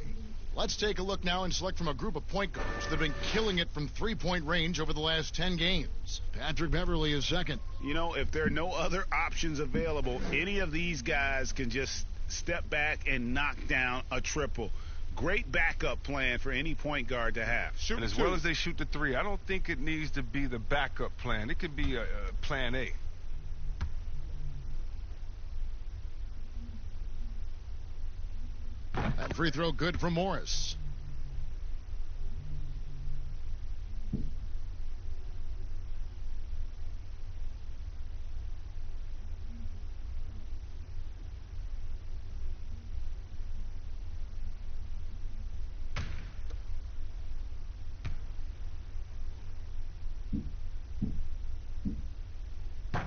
let's take a look now and select from a group of point guards that have been killing it from 3-point range over the last 10 games. Patrick Beverly is second. You know, if there are no other options available, any of these guys can just step back and knock down a triple. Great backup plan for any point guard to have. And as well as they shoot the 3, I don't think it needs to be the backup plan. It could be a plan A. That free throw good from Morris.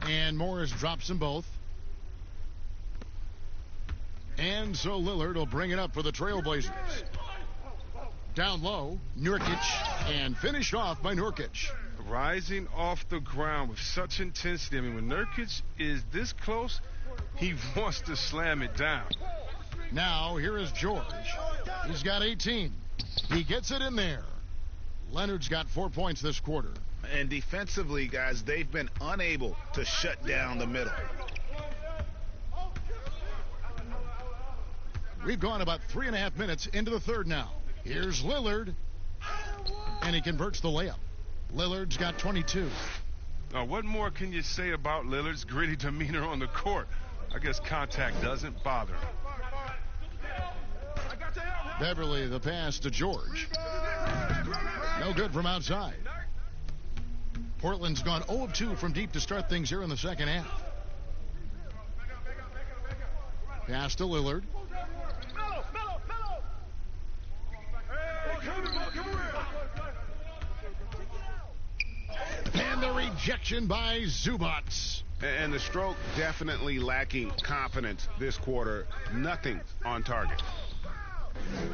And Morris drops them both. And so Lillard will bring it up for the Trailblazers. Down low, Nurkic, and finished off by Nurkic. Rising off the ground with such intensity. I mean, when Nurkic is this close, he wants to slam it down. Now, here is George. He's got 18. He gets it in there. Leonard's got 4 points this quarter. And defensively, guys, they've been unable to shut down the middle. We've gone about 3.5 minutes into the third now. Here's Lillard. And he converts the layup. Lillard's got 22. Now, what more can you say about Lillard's gritty demeanor on the court? I guess contact doesn't bother him. Beverly, the pass to George. No good from outside. Portland's gone 0 of 2 from deep to start things here in the second half. Pass to Lillard. And the rejection by Zubats. And the stroke definitely lacking confidence this quarter. Nothing on target.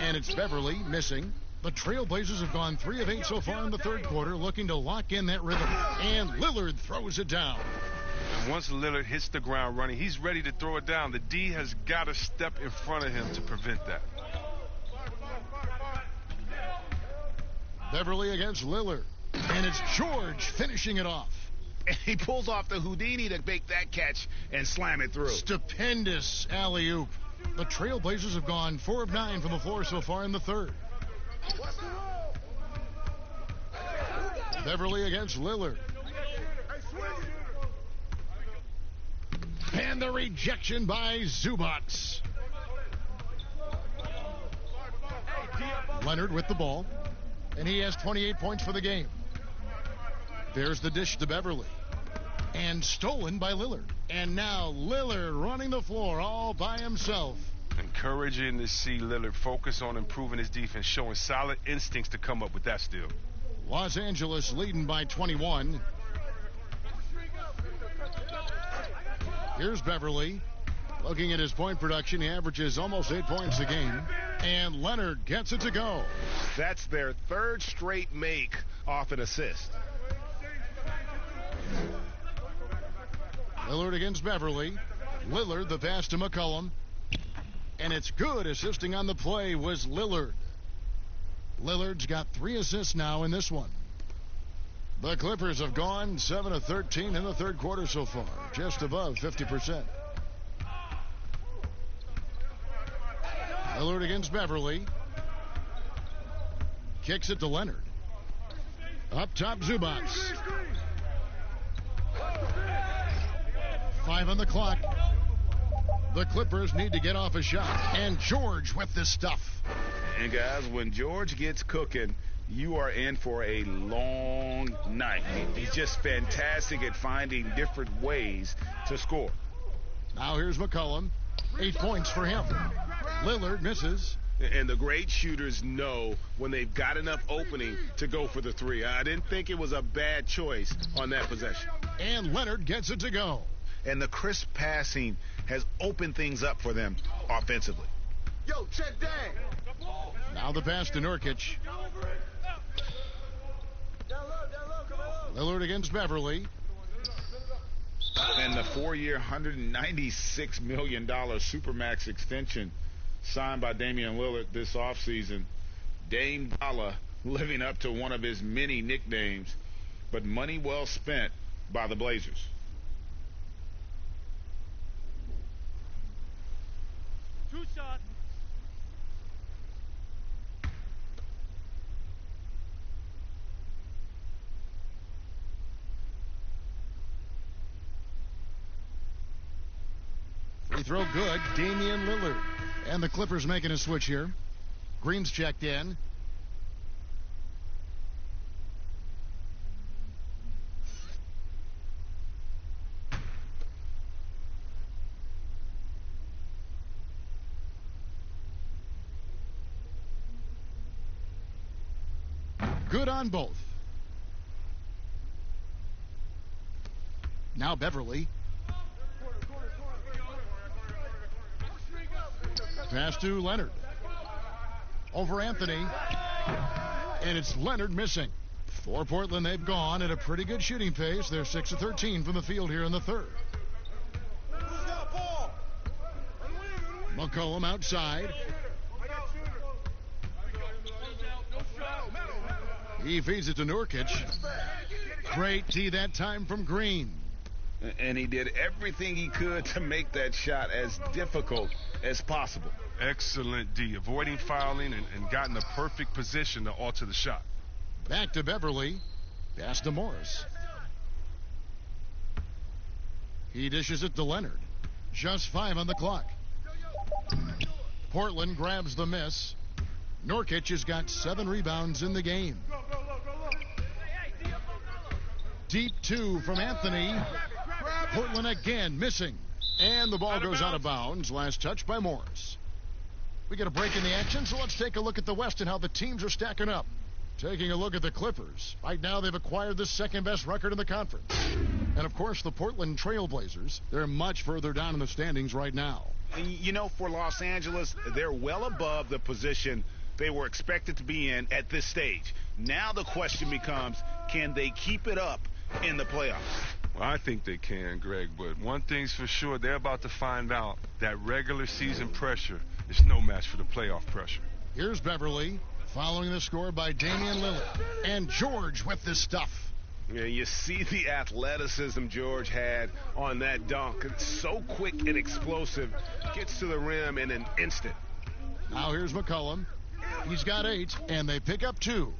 And it's Beverly missing. The Trailblazers have gone 3 of 8 so far in the third quarter, looking to lock in that rhythm. And Lillard throws it down. And once Lillard hits the ground running, he's ready to throw it down. The D has got to step in front of him to prevent that. Beverly against Lillard. And it's George finishing it off. And he pulls off the Houdini to make that catch and slam it through. Stupendous alley-oop. The Trailblazers have gone 4 of 9 from the floor so far in the third. Beverly against Lillard. And the rejection by Zubats. Leonard with the ball. And he has 28 points for the game. There's the dish to Beverly. And stolen by Lillard. And now Lillard running the floor all by himself. Encouraging to see Lillard focus on improving his defense, showing solid instincts to come up with that steal. Los Angeles leading by 21. Here's Beverly. Looking at his point production, he averages almost 8 points a game. And Leonard gets it to go. That's their third straight make off an assist. Lillard against Beverly. Lillard the pass to McCollum. And it's good. Assisting on the play was Lillard. Lillard's got 3 assists now in this one. The Clippers have gone 7 of 13 in the third quarter so far, just above 50%. Lillard against Beverly. Kicks it to Leonard. Up top, Zubac. 5 on the clock. The Clippers need to get off a shot. And George with this stuff. And guys, when George gets cooking, you are in for a long night. He's just fantastic at finding different ways to score. Now here's McCollum. 8 points for him. Lillard misses. And the great shooters know when they've got enough opening to go for the three. I didn't think it was a bad choice on that possession. And Leonard gets it to go. And the crisp passing has opened things up for them offensively. Yo, check that. Now the pass to Nurkic. Lillard against Beverly. And the 4-year, $196 million Supermax extension signed by Damian Lillard this offseason. Dame Dollar living up to one of his many nicknames, but money well spent by the Blazers. Two shots. Free throw good. Damian Lillard. And the Clippers making a switch here. Green's checked in. Good on both. Now Beverly. Pass to Leonard. Over Anthony. And it's Leonard missing. For Portland, they've gone at a pretty good shooting pace. They're 6 of 13 from the field here in the third. McCollum outside. He feeds it to Nurkic. Great tee that time from Green. And he did everything he could to make that shot as difficult as possible. Excellent D, avoiding fouling and got in the perfect position to alter the shot. Back to Beverly. Pass to Morris. He dishes it to Leonard. Just 5 on the clock. Portland grabs the miss. Nurkic has got 7 rebounds in the game. Deep 2 from Anthony. Portland again missing. And the ball goes out of bounds. Last touch by Morris. We get a break in the action, so let's take a look at the West and how the teams are stacking up. Taking a look at the Clippers. Right now they've acquired the second best record in the conference. And of course the Portland Trail Blazers. They're much further down in the standings right now. And you know, for Los Angeles, they're well above the position they were expected to be in at this stage. Now the question becomes, can they keep it up in the playoffs? Well, I think they can, Greg, but one thing's for sure, they're about to find out that regular season pressure is no match for the playoff pressure. Here's Beverly, following the score by Damian Lillard. And George with this stuff. Yeah, you see the athleticism George had on that dunk. It's so quick and explosive. Gets to the rim in an instant. Now here's McCollum. He's got 8, and they pick up 2.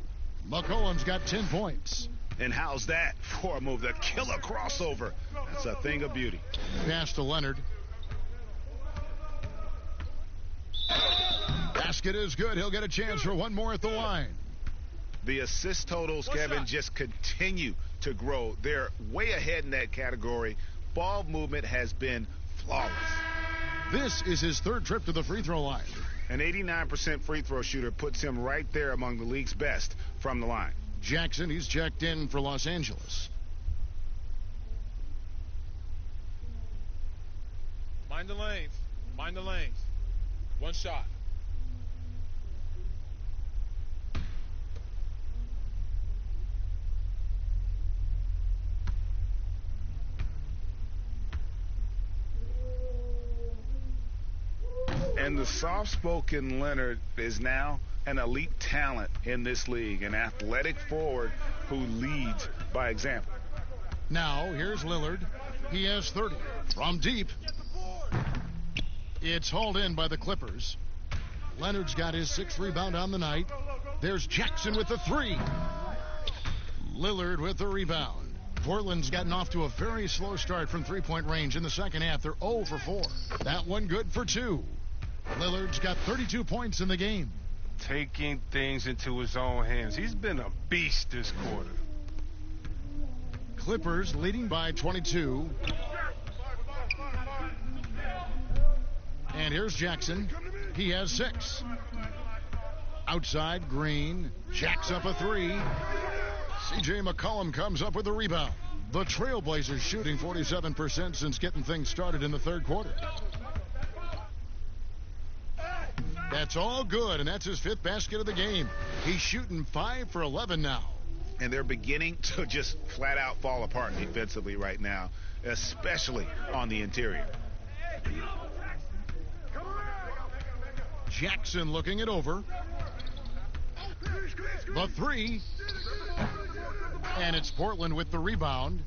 McCollum's got 10 points. And how's that for a move? The killer crossover. That's a thing of beauty. Pass to Leonard. Basket is good. He'll get a chance for one more at the line. The assist totals, Kevin, just continue to grow. They're way ahead in that category. Ball movement has been flawless. This is his third trip to the free throw line. An 89% free throw shooter puts him right there among the league's best from the line. Jackson, he's checked in for Los Angeles. Mind the lanes. Mind the lanes. One shot. And the soft-spoken Leonard is now an elite talent in this league, an athletic forward who leads by example. Now, here's Lillard. He has 30. From deep. It's hauled in by the Clippers. Leonard's got his 6th rebound on the night. There's Jackson with the 3. Lillard with the rebound. Portland's gotten off to a very slow start from three-point range in the second half. They're 0 for 4. That one good for 2. Lillard's got 32 points in the game. Taking things into his own hands. He's been a beast this quarter. Clippers leading by 22. And here's Jackson. He has 6. Outside, Green. Jacks up a 3. C.J. McCollum comes up with a rebound. The Trailblazers shooting 47% since getting things started in the third quarter. That's all good, and that's his 5th basket of the game. He's shooting 5 for 11 now. And they're beginning to just flat out fall apart defensively right now, especially on the interior. Jackson looking it over. The 3. And it's Portland with the rebound.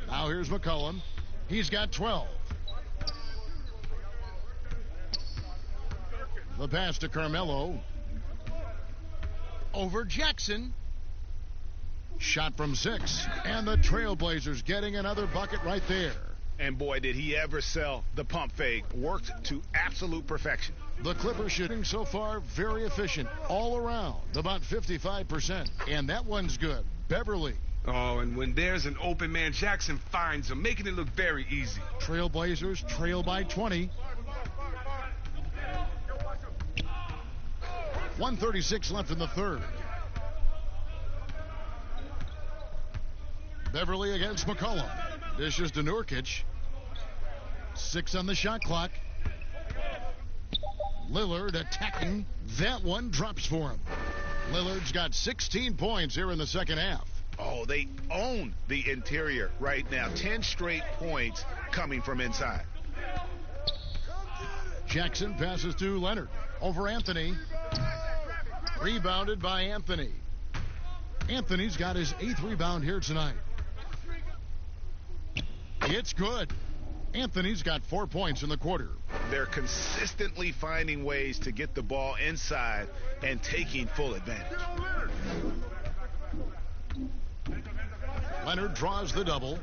Now here's McCollum. He's got 12. The pass to Carmelo. Over Jackson. Shot from 6. And the Trailblazers getting another bucket right there. And boy, did he ever sell the pump fake. Worked to absolute perfection. The Clippers shooting so far very efficient all around, about 55%. And that one's good. Beverly. Oh, and when there's an open man, Jackson finds him, making it look very easy. Trailblazers trail by 20. 1:36 left in the third. Beverly against McCollum. Dishes to Nurkic. 6 on the shot clock. Lillard attacking. That one drops for him. Lillard's got 16 points here in the second half. Oh, they own the interior right now. 10 straight points coming from inside. Jackson passes to Leonard. Over Anthony. Rebounded by Anthony. Anthony's got his 8th rebound here tonight. It's good. Anthony's got 4 points in the quarter. They're consistently finding ways to get the ball inside and taking full advantage. Leonard draws the double.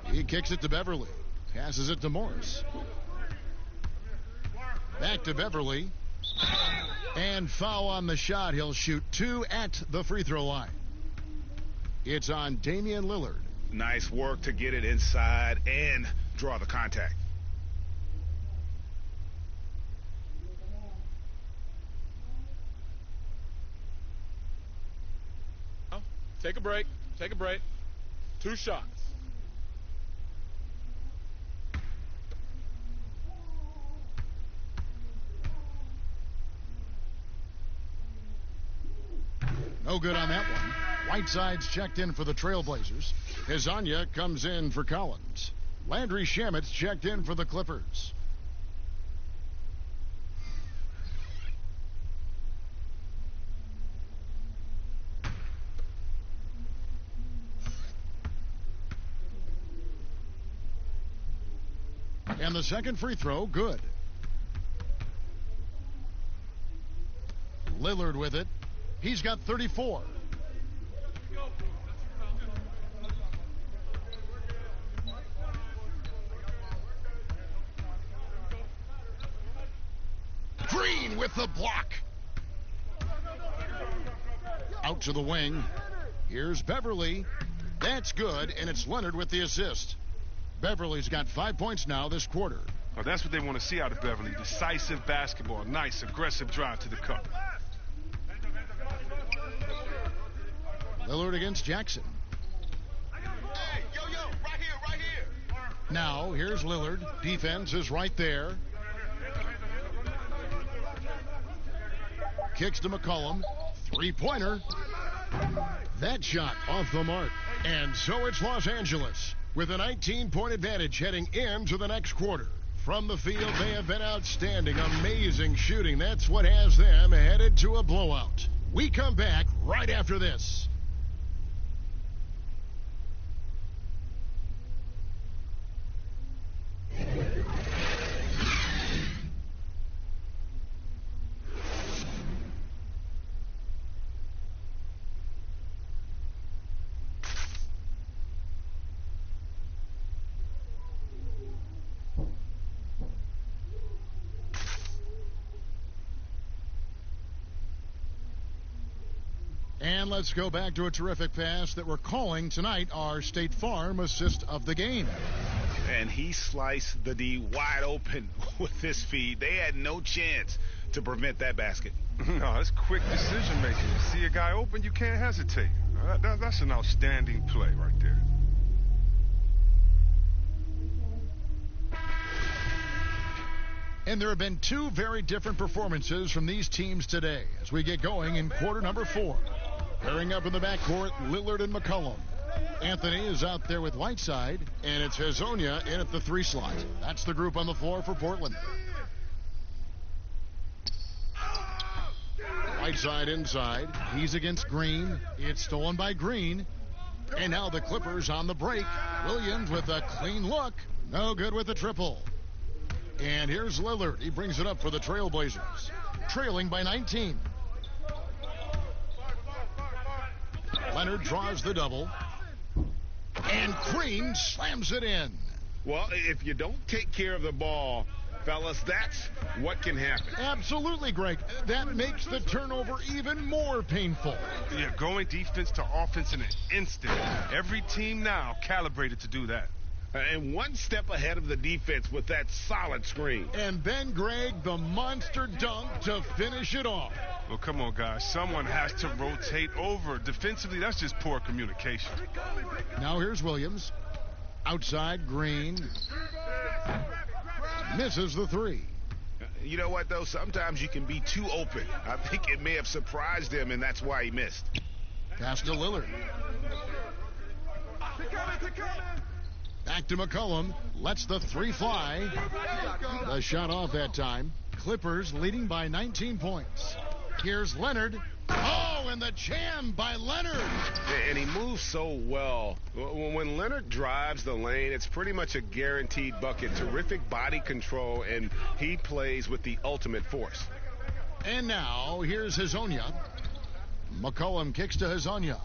He kicks it to Beverly. Passes it to Morris. Back to Beverly. And foul on the shot. He'll shoot 2 at the free throw line. It's on Damian Lillard. Nice work to get it inside and draw the contact. Take a break. Take a break. 2 shots. No good on that one. Whiteside's checked in for the Trailblazers. Hezonja comes in for Collins. Landry Shamet's checked in for the Clippers. And the second free throw, good. Lillard with it. He's got 34. Green with the block. Out to the wing. Here's Beverly. That's good, and it's Leonard with the assist. Beverly's got 5 points now this quarter. Oh, that's what they want to see out of Beverly. Decisive basketball. Nice, aggressive drive to the cup. Lillard against Jackson. Hey, right here. Now, here's Lillard. Defense is right there. Kicks to McCollum. Three-pointer. That shot off the mark. And so it's Los Angeles with a 19-point advantage heading into the next quarter. From the field, they have been outstanding. Amazing shooting. That's what has them headed to a blowout. We come back right after this. And let's go back to a terrific pass that we're calling tonight our State Farm assist of the game. And he sliced the D wide open with his feed. They had no chance to prevent that basket. No, that's quick decision making. You see a guy open, you can't hesitate. That's an outstanding play right there. And there have been two very different performances from these teams today as we get going in quarter number 4. Pairing up in the backcourt, Lillard and McCollum. Anthony is out there with Whiteside, and it's Hezonja in at the 3 slot. That's the group on the floor for Portland. Whiteside inside. He's against Green. It's stolen by Green. And now the Clippers on the break. Williams with a clean look. No good with the triple. And here's Lillard. He brings it up for the Trailblazers. Trailing by 19. Leonard draws the double. And Green slams it in. Well, if you don't take care of the ball, fellas, that's what can happen. Absolutely, Greg. That makes the turnover even more painful. Yeah, going defense to offense in an instant. Every team now calibrated to do that. And one step ahead of the defense with that solid screen. And then, Greg, the monster dunk to finish it off. Well, come on, guys. Someone has to rotate over. Defensively, that's just poor communication. Now here's Williams. Outside, Green. Misses the 3. You know what, though? Sometimes you can be too open. I think it may have surprised him, and that's why he missed. Pass to Lillard. Back to McCollum. Lets the 3 fly. The shot off that time. Clippers leading by 19 points. Here's Leonard. Oh, and the jam by Leonard. And he moves so well. When Leonard drives the lane, it's pretty much a guaranteed bucket. Terrific body control, and he plays with the ultimate force. And now, here's Hezonja. McCollum kicks to Hezonja.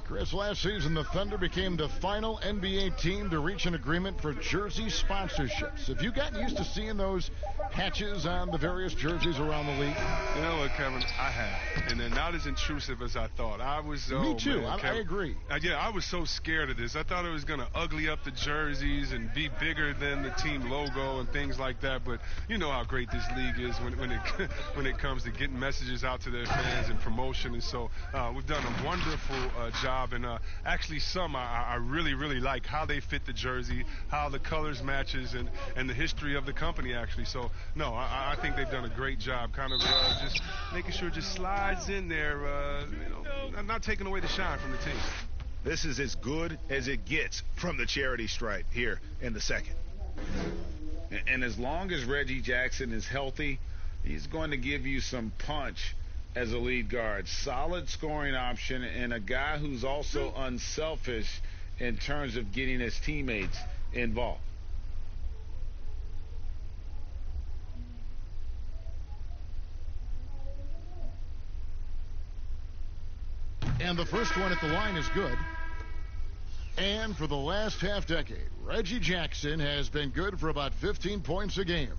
Chris, last season the Thunder became the final NBA team to reach an agreement for jersey sponsorships. Have you gotten used to seeing those patches on the various jerseys around the league? You know what, Kevin? I have. And they're not as intrusive as I thought. Me too. Man, I agree. Yeah, I was so scared of this. I thought it was going to ugly up the jerseys and be bigger than the team logo and things like that. But you know how great this league is when it comes to getting messages out to their fans and promotion. And so we've done a wonderful job. And actually some I really, really like how they fit the jersey, how the colors matches, and the history of the company, actually. So, no, I think they've done a great job kind of just making sure it just slides in there, not taking away the shine from the team. This is as good as it gets from the charity stripe here in the second. And as long as Reggie Jackson is healthy, he's going to give you some punch as a lead guard. Solid scoring option and a guy who's also unselfish in terms of getting his teammates involved. And the first one at the line is good. And for the last half decade, Reggie Jackson has been good for about 15 points a game.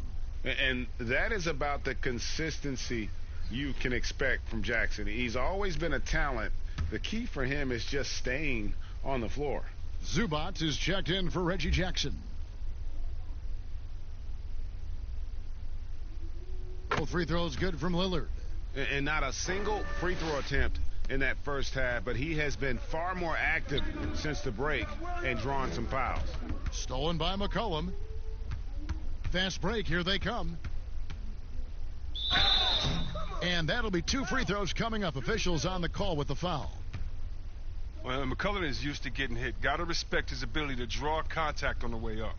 And that is about the consistency you can expect from Jackson. He's always been a talent. The key for him is just staying on the floor. Zubac is checked in for Reggie Jackson. Both free throws good from Lillard. And not a single free throw attempt in that first half, but he has been far more active since the break and drawn some fouls. Stolen by McCollum. Fast break, here they come. And that'll be 2 free throws coming up. Officials on the call with the foul. Well, McCullough is used to getting hit. Got to respect his ability to draw contact on the way up.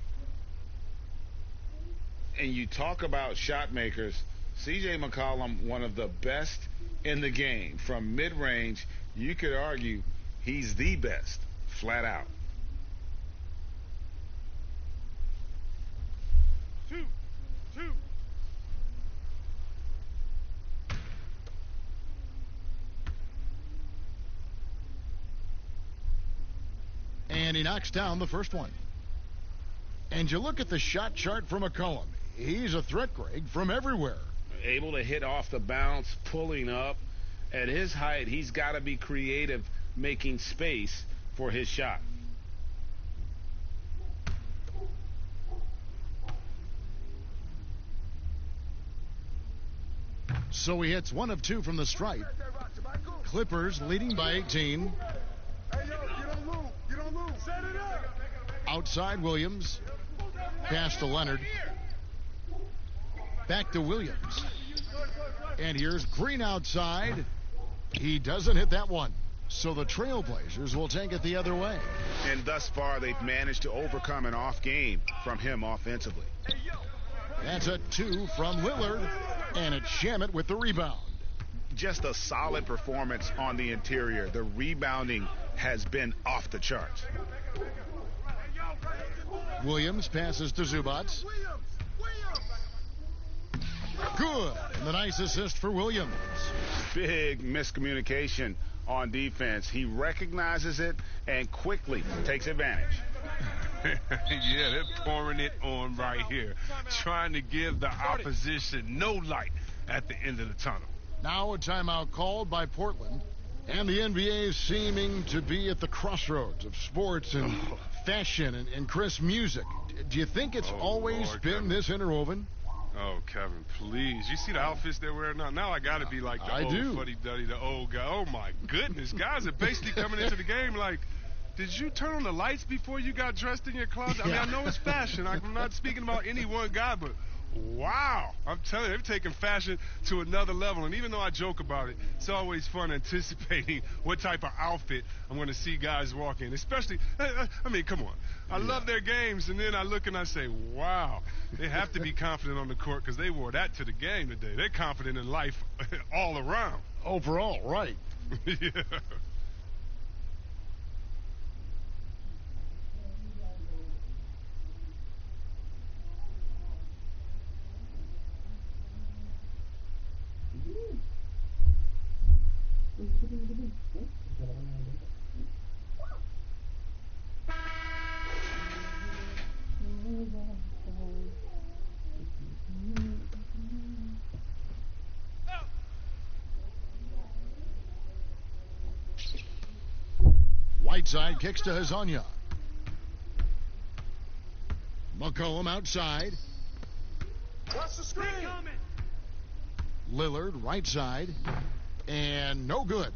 And you talk about shot makers. C.J. McCollum, one of the best in the game. From mid-range, you could argue he's the best, flat out. 2. And he knocks down the first one. And you look at the shot chart from McCollum. He's a threat, Greg, from everywhere. Able to hit off the bounce, pulling up. At his height, he's got to be creative, making space for his shot. So he hits 1 of 2 from the stripe. Clippers leading by 18. Outside Williams. Pass to Leonard. Back to Williams. And here's Green outside. He doesn't hit that one. So the Trailblazers will take it the other way. And thus far, they've managed to overcome an off game from him offensively. That's a 2 from Lillard. And it's Shamet with the rebound. Just a solid performance on the interior. The rebounding has been off the charts. Williams passes to Zubac. Good. And the nice assist for Williams. Big miscommunication on defense. He recognizes it and quickly takes advantage. Yeah, they're pouring it on right here. Trying to give the opposition no light at the end of the tunnel. Now a timeout called by Portland. And the NBA is seeming to be at the crossroads of sports and fashion and Chris, music. Do you think it's always been Kevin. this interwoven? Oh, Kevin, please. You see the outfits they're wearing now? Now I got to be like the old fuddy-duddy, the old guy. Oh, my goodness. Guys are basically coming into the game like, did you turn on the lights before you got dressed in your closet? I mean, I know it's fashion. I'm not speaking about any one guy, but wow. I'm telling you, they've taken fashion to another level. And even though I joke about it, it's always fun anticipating what type of outfit I'm going to see guys walk in. Especially, I mean, come on. I love their games, and then I look and I say, wow. They have to be confident on the court because they wore that to the game today. They're confident in life all around. Overall, right. Yeah. Whiteside kicks to Hezonja. McCollum outside. Watch the screen. Lillard right side. And no good.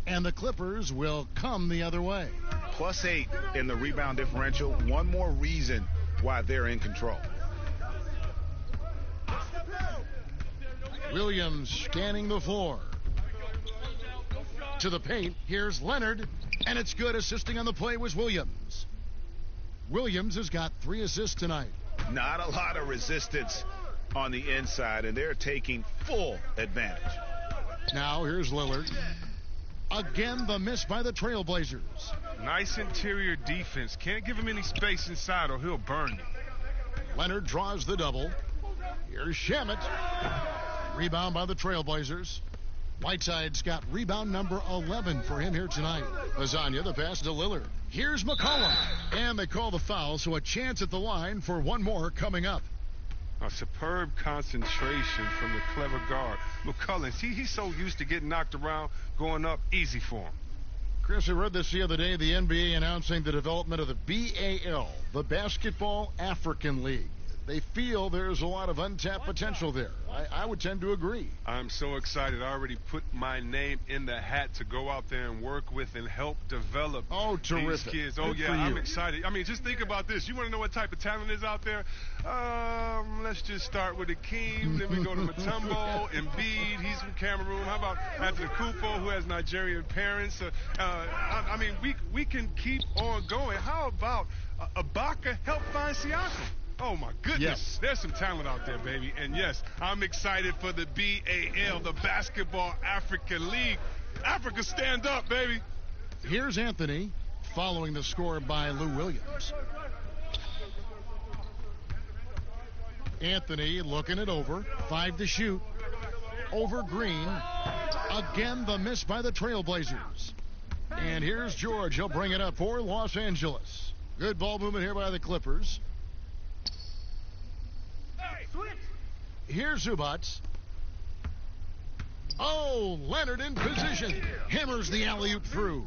And the Clippers will come the other way. +8 in the rebound differential. One more reason why they're in control. Williams scanning the floor. To the paint. Here's Leonard. And it's good. Assisting on the play was Williams. Williams has got 3 assists tonight. Not a lot of resistance on the inside, and they're taking full advantage. Now here's Lillard. Again, the miss by the Trailblazers. Nice interior defense. Can't give him any space inside or he'll burn you. Leonard draws the double. Here's Shamet. Rebound by the Trailblazers. Whiteside's got rebound number 11 for him here tonight. Hezonja, the pass to Lillard. Here's McCollum. And they call the foul, so a chance at the line for one more coming up. A superb concentration from the clever guard. McCullins, he's so used to getting knocked around, going up easy for him. Chris, I read this the other day, the NBA announcing the development of the BAL, the Basketball African League. They feel there's a lot of untapped potential there. I would tend to agree. I'm so excited. I already put my name in the hat to go out there and work with and help develop these kids. Oh, yeah, I'm excited. I mean, just think about this. You want to know what type of talent is out there? Let's just start with Akeem. Then we go to Mutombo, Embiid. He's from Cameroon. How about Antetokounmpo, who has Nigerian parents? I mean, we can keep on going. How about Ibaka help find Siakam? Oh, my goodness. Yes. There's some talent out there, baby. And, yes, I'm excited for the BAL, the Basketball African League. Africa, stand up, baby. Here's Anthony following the score by Lou Williams. Anthony looking it over. 5 to shoot. Over Green. Again, the miss by the Trailblazers. And here's George. He'll bring it up for Los Angeles. Good ball movement here by the Clippers. Here's Zubac. Oh, Leonard in position. Hammers the alley-oop through.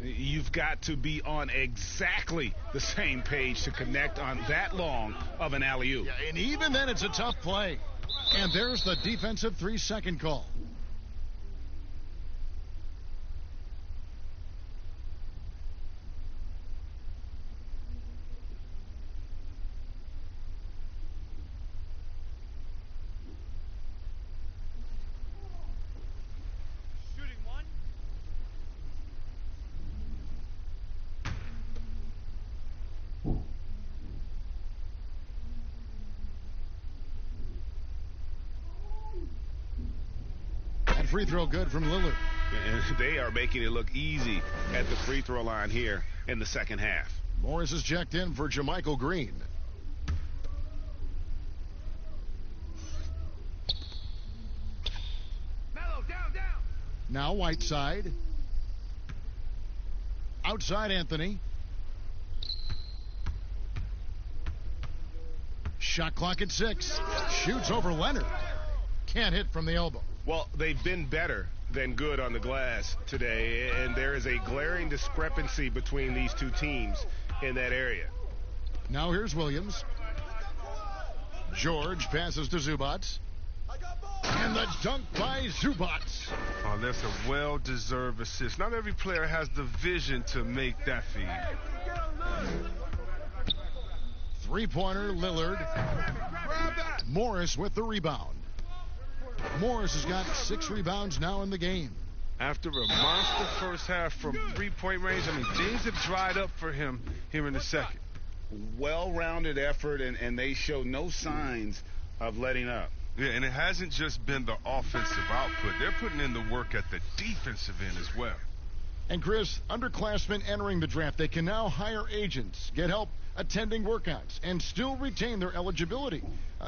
You've got to be on exactly the same page to connect on that long of an alley-oop. Yeah, and even then, it's a tough play. And there's the defensive 3-second call. Free throw good from Lillard. And they are making it look easy at the free throw line here in the second half. Morris is checked in for Jermichael Green. Now Whiteside. Outside Anthony. Shot clock at 6. Shoots over Leonard. Can't hit from the elbow. Well, they've been better than good on the glass today, and there is a glaring discrepancy between these two teams in that area. Now here's Williams. George passes to Zubac. And the dunk by Zubac. Oh, that's a well-deserved assist. Not every player has the vision to make that feed. Three-pointer, Lillard. Morris with the rebound. Morris has got 6 rebounds now in the game. After a monster first half from three-point range, I mean, things have dried up for him here in the second. Well-rounded effort, and they show no signs of letting up. Yeah, and it hasn't just been the offensive output. They're putting in the work at the defensive end as well. And, Chris, underclassmen entering the draft, they can now hire agents, get help attending workouts, and still retain their eligibility.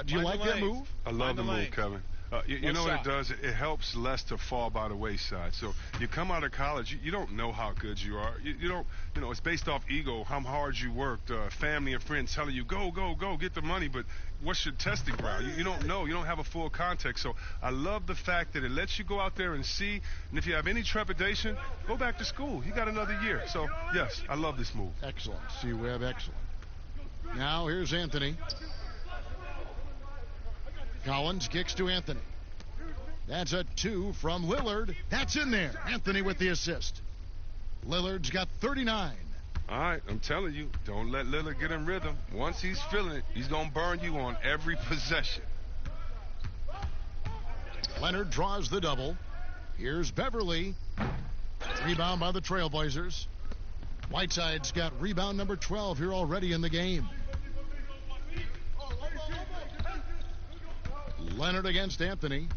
Do you like that move? I love the move, Kevin. You know what it does? It helps less to fall by the wayside. So you come out of college, you don't know how good you are. You don't, it's based off ego, how hard you worked, family and friends telling you, go, get the money, but what's your testing ground? You don't know. You don't have a full context. So I love the fact that it lets you go out there and see, and if you have any trepidation, go back to school. You got another year. So, yes, I love this move. Excellent. C-Web, excellent. Now here's Anthony. Collins kicks to Anthony. That's a 2 from Lillard. That's in there. Anthony with the assist. Lillard's got 39. All right, I'm telling you, don't let Lillard get in rhythm. Once he's feeling it, he's going to burn you on every possession. Leonard draws the double. Here's Beverly. Rebound by the Trailblazers. Whiteside's got rebound number 12 here already in the game. Leonard against Anthony.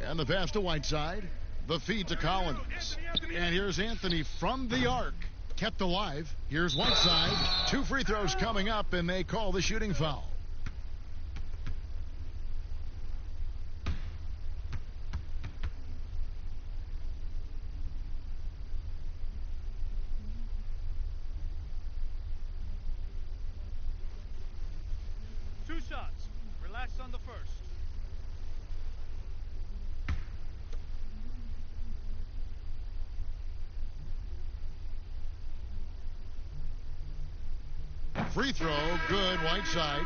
And the pass to Whiteside. The feed to Collins. And here's Anthony from the arc. Kept alive. Here's Whiteside. 2 free throws coming up, and they call the shooting foul. 2 shots. Relax on the first. Free throw, good, right side.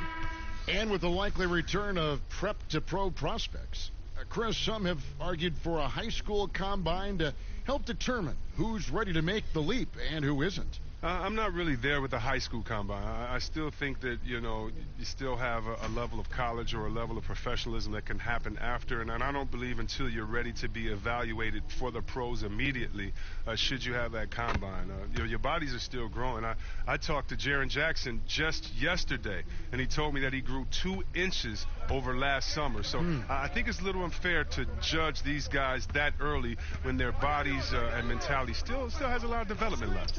And with the likely return of prep to pro prospects, Chris, some have argued for a high school combine to help determine who's ready to make the leap and who isn't. I'm not really there with the high school combine. I still think that, you still have a level of college or a level of professionalism that can happen after. And I don't believe until you're ready to be evaluated for the pros immediately, should you have that combine. Your bodies are still growing. I talked to Jaren Jackson just yesterday, and he told me that he grew 2 inches over last summer. So I think it's a little unfair to judge these guys that early when their bodies and mentality still has a lot of development left.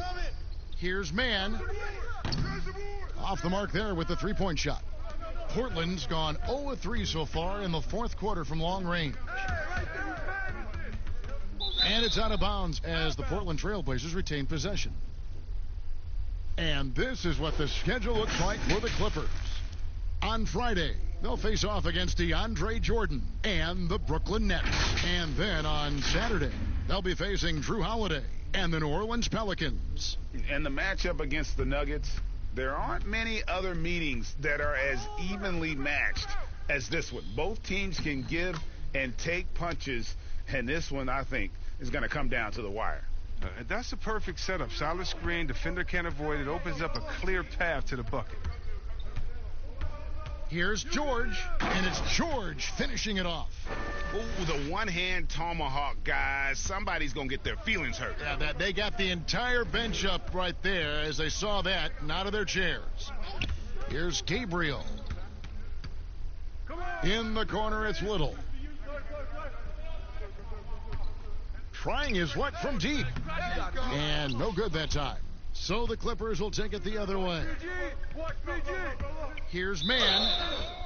Here's Mann. Off the mark there with the three-point shot. Portland's gone 0-3 so far in the fourth quarter from long range. And it's out of bounds as the Portland Trailblazers retain possession. And this is what the schedule looks like for the Clippers. On Friday, they'll face off against DeAndre Jordan and the Brooklyn Nets. And then on Saturday, they'll be facing Drew Holiday and the New Orleans Pelicans. And the matchup against the Nuggets, there aren't many other meetings that are as evenly matched as this one. Both teams can give and take punches, and this one, I think, is going to come down to the wire. That's a perfect setup. Solid screen, defender can't avoid it, opens up a clear path to the bucket. Here's George, and it's George finishing it off. Ooh, the one-hand tomahawk, guys. Somebody's going to get their feelings hurt. Yeah, they got the entire bench up right there as they saw that and out of their chairs. Here's Gabriel. In the corner, it's Little. Trying his luck from deep. And no good that time. So the Clippers will take it the other way. Here's Mann,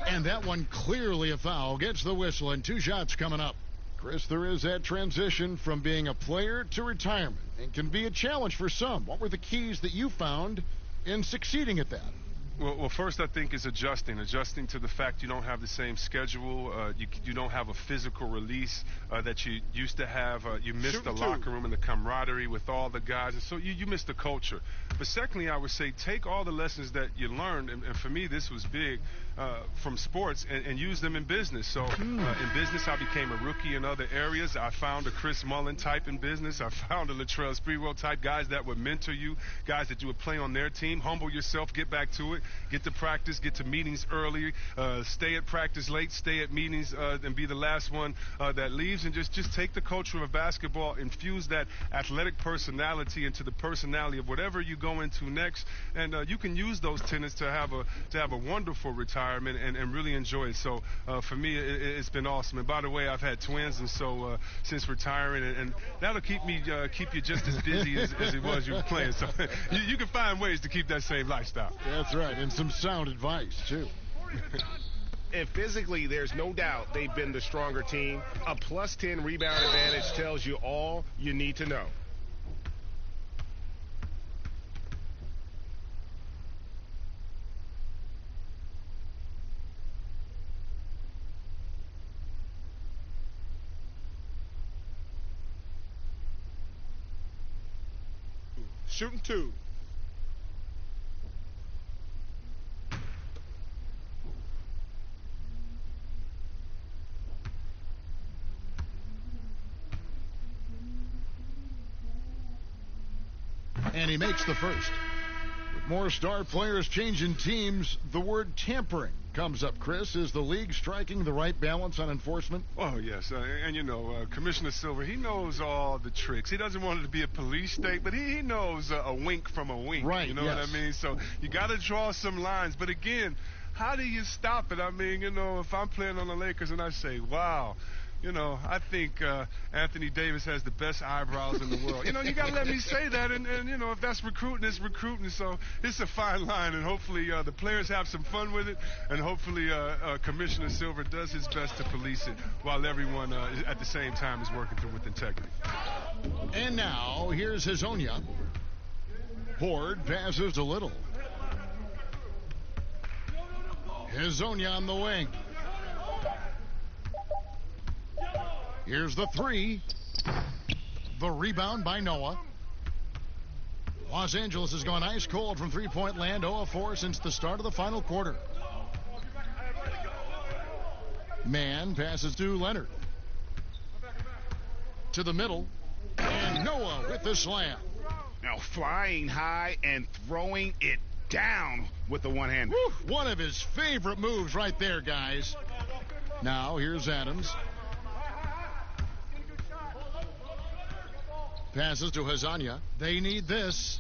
and that one clearly a foul. Gets the whistle, and 2 shots coming up. Chris, there is that transition from being a player to retirement, and can be a challenge for some. What were the keys that you found in succeeding at that? Well, first I think is adjusting to the fact you don't have the same schedule. You don't have a physical release that you used to have. You miss the locker room and the camaraderie with all the guys, and so you miss the culture. But secondly, I would say take all the lessons that you learned, and for me this was big, from sports, and use them in business. So in business, I became a rookie in other areas. I found a Chris Mullin type in business. I found a Latrell Sprewell type, guys that would mentor you, guys that you would play on their team. Humble yourself, get back to it. Get to practice, get to meetings early, stay at practice late, stay at meetings, and be the last one that leaves, and just take the culture of basketball, infuse that athletic personality into the personality of whatever you go into next, and you can use those tenets to have a wonderful retirement and really enjoy it. So for me, it's been awesome. And by the way, I've had twins, and so since retiring, and that'll keep you just as busy as it was you were playing. So you can find ways to keep that same lifestyle. That's right, and some sound advice too. And physically, there's no doubt they've been the stronger team. A +10 rebound advantage tells you all you need to know. Shooting 2. And he makes the first. With more star players changing teams, the word tampering comes up. Chris, is the league striking the right balance on enforcement? Oh, yes. And, Commissioner Silver, he knows all the tricks. He doesn't want it to be a police state, but he knows a wink from a wink. Right, You know what I mean? So you got to draw some lines. But, again, how do you stop it? I mean, if I'm playing on the Lakers and I say, wow, I think Anthony Davis has the best eyebrows in the world. You got to let me say that. And if that's recruiting, it's recruiting. So it's a fine line. And hopefully the players have some fun with it. And hopefully Commissioner Silver does his best to police it while everyone at the same time is working through with integrity. And now, here's Hazonia. Horde passes a Little. Hazonia on the wing. Here's the three. The rebound by Noah. Los Angeles has gone ice cold from three-point land, 0-4 since the start of the final quarter. Mann passes to Leonard. To the middle. And Noah with the slam. Now flying high and throwing it down with the one-hander. One of his favorite moves right there, guys. Now here's Adams. Passes to Hazonia. They need this.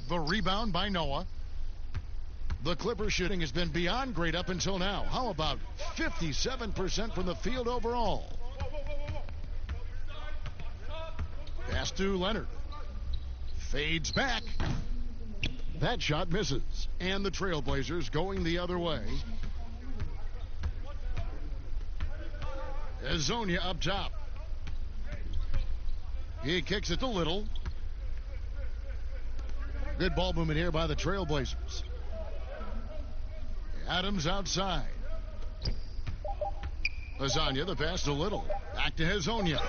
The rebound by Noah. The Clippers shooting has been beyond great up until now. How about 57% from the field overall? Pass to Leonard. Fades back. That shot misses. And the Trailblazers going the other way. Hazonia up top. He kicks it to Little. Good ball movement here by the Trailblazers. Adams outside. Hazonia, the pass to Little. Back to Hazonia.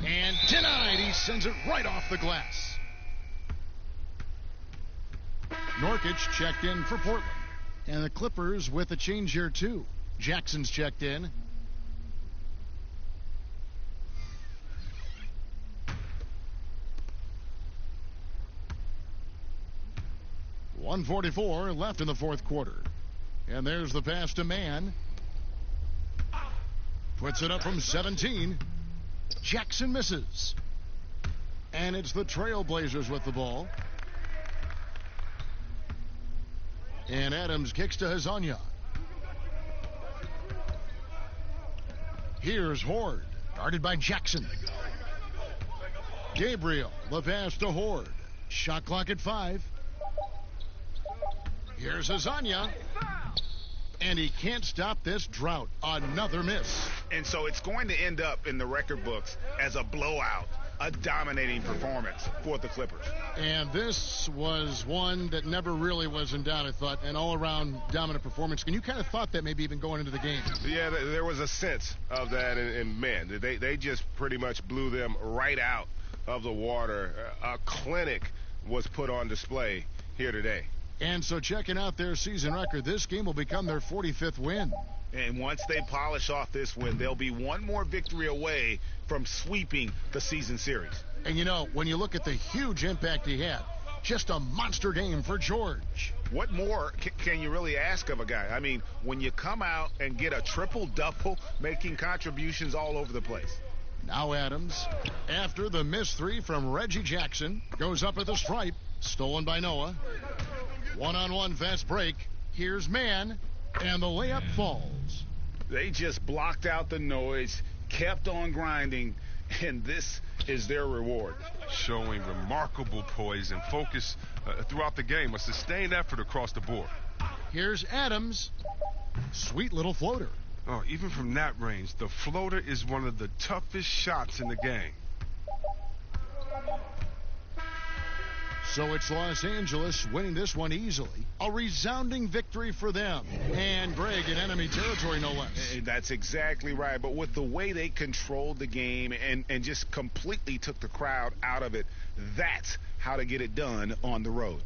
And denied. He sends it right off the glass. Nurkic checked in for Portland. And the Clippers with a change here, too. Jackson's checked in. .144 left in the fourth quarter. And there's the pass to Mann. Puts it up from 17. Jackson misses. And it's the Trailblazers with the ball. And Adams kicks to Hazonia. Here's Horde, guarded by Jackson. Gabriel, the pass to Horde. Shot clock at 5. Here's Hazonia. And he can't stop this drought. Another miss. And so it's going to end up in the record books as a blowout, a dominating performance for the Clippers. And this was one that never really was in doubt, I thought, an all-around dominant performance. And you kind of thought that maybe even going into the game. Yeah, there was a sense of that, and man, they just pretty much blew them right out of the water. A clinic was put on display here today. And so checking out their season record, this game will become their 45th win. And once they polish off this win, they'll be one more victory away from sweeping the season series. And you know, when you look at the huge impact he had, just a monster game for George. What more can you really ask of a guy? I mean, when you come out and get a triple-double, making contributions all over the place. Now Adams, after the missed three from Reggie Jackson, goes up at the stripe, stolen by Noah. One-on-one fast break. Here's Mann, and the layup falls. They just blocked out the noise, kept on grinding, and this is their reward. Showing remarkable poise and focus throughout the game, a sustained effort across the board. Here's Adams. Sweet little floater. Oh, even from that range, the floater is one of the toughest shots in the game. So it's Los Angeles winning this one easily. A resounding victory for them. And Greg in enemy territory, no less. That's exactly right. But with the way they controlled the game and just completely took the crowd out of it, that's how to get it done on the road.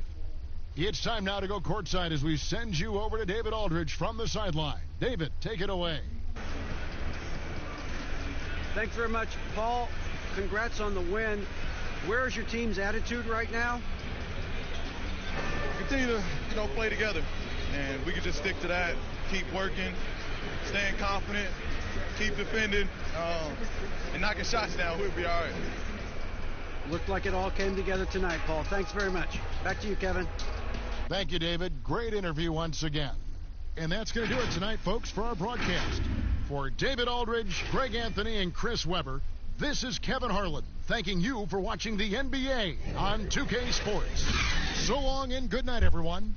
It's time now to go courtside as we send you over to David Aldridge from the sideline. David, take it away. Thanks very much, Paul. Congrats on the win. Where is your team's attitude right now? Continue to, play together, and we can just stick to that. Keep working, staying confident, keep defending, and knocking shots down. We'll be all right. Looked like it all came together tonight, Paul. Thanks very much. Back to you, Kevin. Thank you, David. Great interview once again. And that's going to do it tonight, folks, for our broadcast. For David Aldridge, Greg Anthony, and Chris Webber, this is Kevin Harlan thanking you for watching the NBA on 2K Sports. So long and good night, everyone.